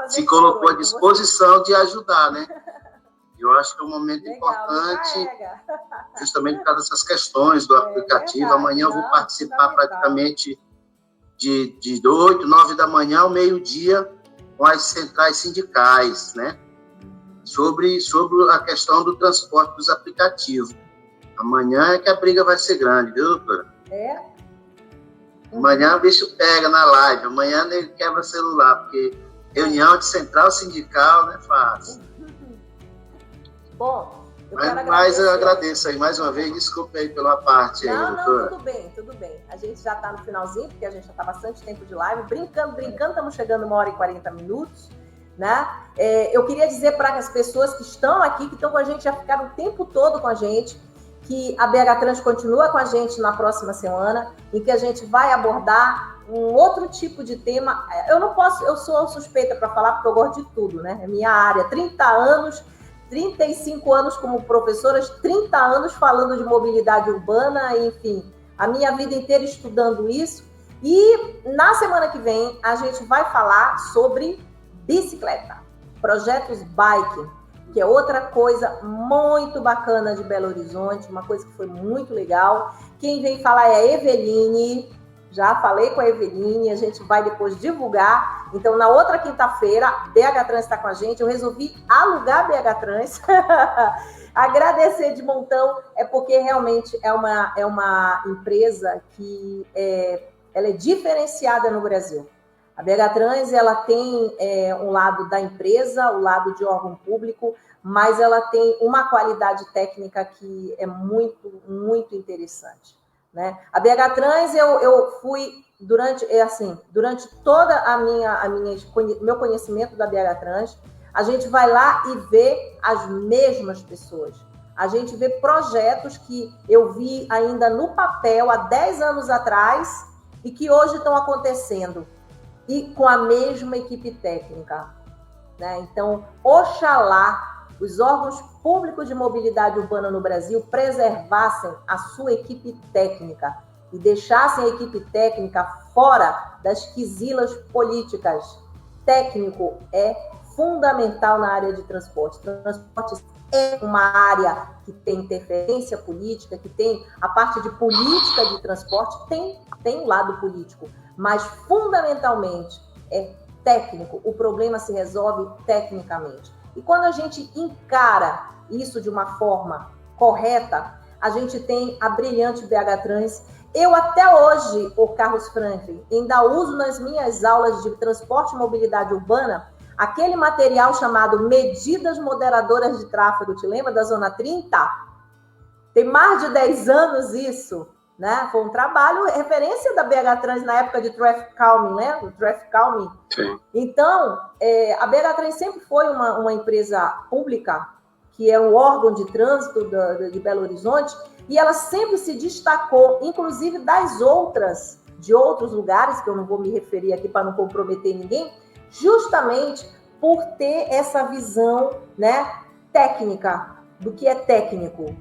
se colocou à disposição de ajudar, né? Eu acho que é um momento importante, justamente por causa dessas questões do aplicativo. Verdade, amanhã eu vou participar praticamente de 8, 9 da manhã ao meio-dia com as centrais sindicais, né? Sobre a questão do transporte dos aplicativos. Amanhã é que a briga vai ser grande, viu, doutora? Amanhã o bicho pega na live, amanhã ele quebra celular, porque reunião de central sindical não é fácil. Bom, mas eu agradeço aí mais uma vez, desculpe aí pela parte aí, doutora. Não, tudo bem. A gente já está no finalzinho, porque a gente já está bastante tempo de live, brincando, estamos chegando 1h40, né? Eu queria dizer para as pessoas que estão aqui, que estão com a gente, já ficaram o tempo todo com a gente, que a BH Trans continua com a gente na próxima semana, em que a gente vai abordar um outro tipo de tema. Eu sou suspeita para falar, porque eu gosto de tudo, né? É minha área, 30 anos, 35 anos como professora, 30 anos falando de mobilidade urbana, enfim, a minha vida inteira estudando isso. E na semana que vem a gente vai falar sobre bicicleta, projetos bike, que é outra coisa muito bacana de Belo Horizonte, uma coisa que foi muito legal. Quem vem falar é a Eveline, já falei com a Eveline, a gente vai depois divulgar. Então, na outra quinta-feira, BH Trans está com a gente, eu resolvi alugar a BH Trans, agradecer de montão, porque realmente é uma empresa que ela é diferenciada no Brasil. A BH Trans, ela tem um lado da empresa, o lado de órgão público, mas ela tem uma qualidade técnica que é muito, muito interessante, né? A BH Trans, eu fui, durante toda meu conhecimento da BH Trans, a gente vai lá e vê as mesmas pessoas. A gente vê projetos que eu vi ainda no papel há 10 anos atrás e que hoje estão acontecendo. E com a mesma equipe técnica, né? Então, oxalá os órgãos públicos de mobilidade urbana no Brasil preservassem a sua equipe técnica e deixassem a equipe técnica fora das quisilas políticas. Técnico é fundamental na área de transporte. Transporte é uma área que tem interferência política, que tem a parte de política de transporte, tem o lado político, mas fundamentalmente é técnico. O problema se resolve tecnicamente. E quando a gente encara isso de uma forma correta, a gente tem a brilhante BH Trans. Eu até hoje, o Carlos Franklin, ainda uso nas minhas aulas de transporte e mobilidade urbana aquele material chamado Medidas Moderadoras de Tráfego. Te lembra da Zona 30? Tem mais de 10 anos isso, né? Foi um trabalho, referência da BH Trans na época de Traffic Calming, né? O Traffic Calming. Sim. Então, a BH Trans sempre foi uma empresa pública, que é um órgão de trânsito de Belo Horizonte, e ela sempre se destacou, inclusive de outros lugares, que eu não vou me referir aqui para não comprometer ninguém, justamente por ter essa visão, né, técnica, do que é técnico.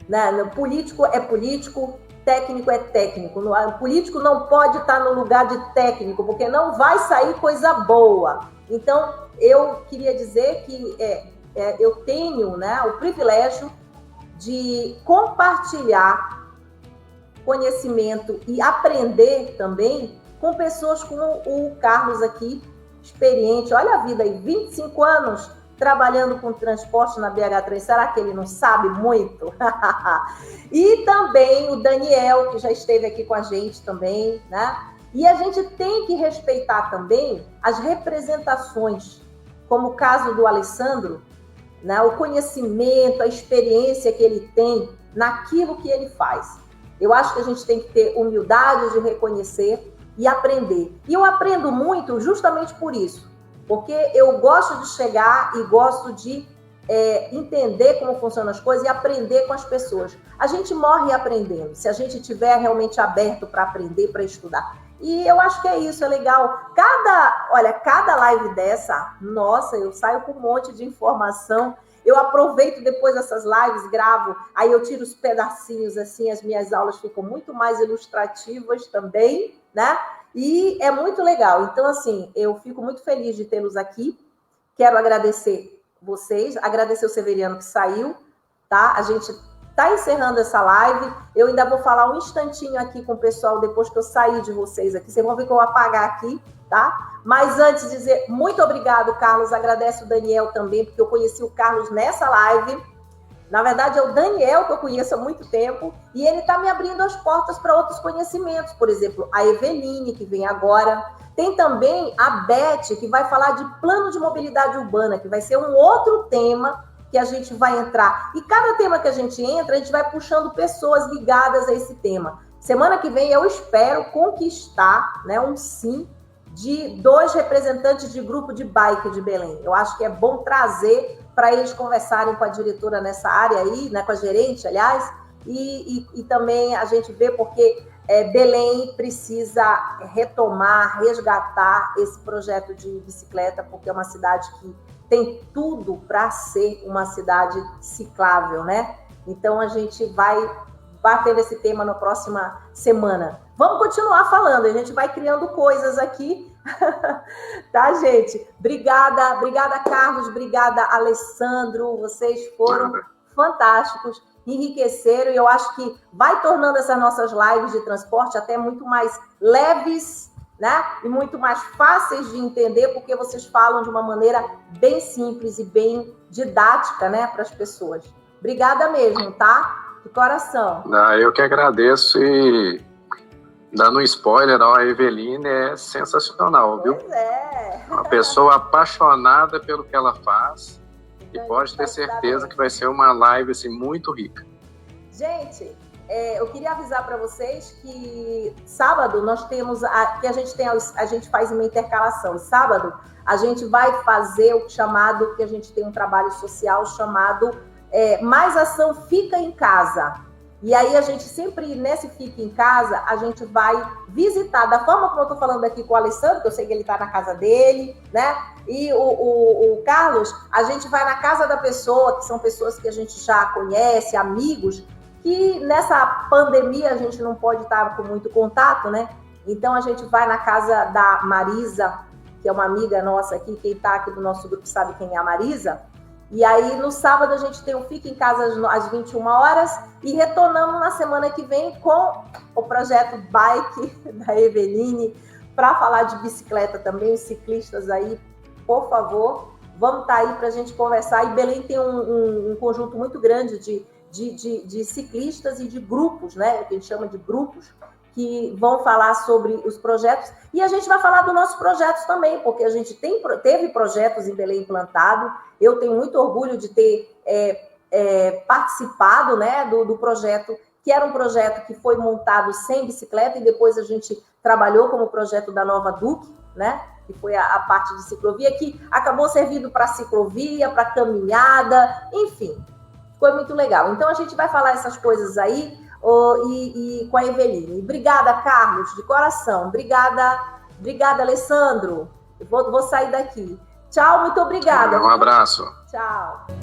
Né? Político é político, técnico é técnico. O político não pode estar no lugar de técnico, porque não vai sair coisa boa. Então, eu queria dizer que eu tenho, né, o privilégio de compartilhar conhecimento e aprender também com pessoas como o Carlos aqui, experiente. Olha a vida aí, 25 anos trabalhando com transporte na BH Trans. Será que ele não sabe muito? E também o Daniel, que já esteve aqui com a gente também, né? E a gente tem que respeitar também as representações, como o caso do Alessandro, né? O conhecimento, a experiência que ele tem naquilo que ele faz. Eu acho que a gente tem que ter humildade de reconhecer e aprender. E eu aprendo muito justamente por isso, porque eu gosto de chegar e gosto de entender como funcionam as coisas e aprender com as pessoas. A gente morre aprendendo, se a gente estiver realmente aberto para aprender, para estudar. E eu acho que é isso, é legal. Cada live dessa, nossa, eu saio com um monte de informação. Eu aproveito depois dessas lives, gravo, aí eu tiro os pedacinhos, assim, as minhas aulas ficam muito mais ilustrativas também, né? E é muito legal. Então, assim, eu fico muito feliz de tê-los aqui. Quero agradecer vocês, agradecer o Severiano que saiu, tá? A gente tá encerrando essa live. Eu ainda vou falar um instantinho aqui com o pessoal depois que eu sair de vocês aqui. Vocês vão ver que eu vou apagar aqui, tá? Mas antes de dizer muito obrigado, Carlos. Agradeço o Daniel também, porque eu conheci o Carlos nessa live. Na verdade, é o Daniel que eu conheço há muito tempo e ele está me abrindo as portas para outros conhecimentos. Por exemplo, a Eveline, que vem agora. Tem também a Beth, que vai falar de plano de mobilidade urbana, que vai ser um outro tema que a gente vai entrar. E cada tema que a gente entra, a gente vai puxando pessoas ligadas a esse tema. Semana que vem eu espero conquistar, né, um sim de 2 representantes de grupo de bike de Belém. Eu acho que é bom trazer para eles conversarem com a diretora nessa área aí, né, com a gerente, aliás, e também a gente vê porque Belém precisa retomar, resgatar esse projeto de bicicleta, porque é uma cidade que tem tudo para ser uma cidade ciclável, né? Então, a gente vai bater nesse tema na próxima semana. Vamos continuar falando, a gente vai criando coisas aqui, tá, gente? Obrigada, Carlos, obrigada, Alessandro, vocês foram fantásticos, enriqueceram, e eu acho que vai tornando essas nossas lives de transporte até muito mais leves, né? E muito mais fáceis de entender, porque vocês falam de uma maneira bem simples e bem didática, né, para as pessoas. Obrigada mesmo, tá? De coração. Eu que agradeço e dando um spoiler, a Eveline é sensacional, viu? Pois é. Uma pessoa apaixonada pelo que ela faz e pode ter certeza que vai ser uma live assim, muito rica. Gente, eu queria avisar para vocês que sábado nós temos a gente faz uma intercalação. Sábado a gente vai fazer o chamado, que a gente tem um trabalho social chamado Mais Ação Fica em Casa. E aí a gente sempre, nesse Fica em Casa, a gente vai visitar, da forma como eu estou falando aqui com o Alessandro, que eu sei que ele está na casa dele, né? E o Carlos, a gente vai na casa da pessoa, que são pessoas que a gente já conhece, amigos, que nessa pandemia a gente não pode estar com muito contato, né? Então a gente vai na casa da Marisa, que é uma amiga nossa aqui, quem está aqui do nosso grupo sabe quem é a Marisa. E aí no sábado a gente tem o Fica em Casa às 21 horas e retornamos na semana que vem com o projeto Bike da Eveline para falar de bicicleta também, os ciclistas aí, por favor, vamos estar aí para a gente conversar. E Belém tem um conjunto muito grande de ciclistas e de grupos, né? Que a gente chama de grupos, que vão falar sobre os projetos. E a gente vai falar dos nossos projetos também, porque a gente teve projetos em Belém implantado. Eu tenho muito orgulho de ter participado, né, do projeto, que era um projeto que foi montado sem bicicleta, e depois a gente trabalhou como projeto da Nova Duque, né, que foi a parte de ciclovia, que acabou servindo para ciclovia, para caminhada, enfim, foi muito legal. Então a gente vai falar essas coisas aí, e com a Eveline. Obrigada, Carlos, de coração. Obrigada, Alessandro. Vou sair daqui. Tchau, muito obrigada. Um abraço. Tchau.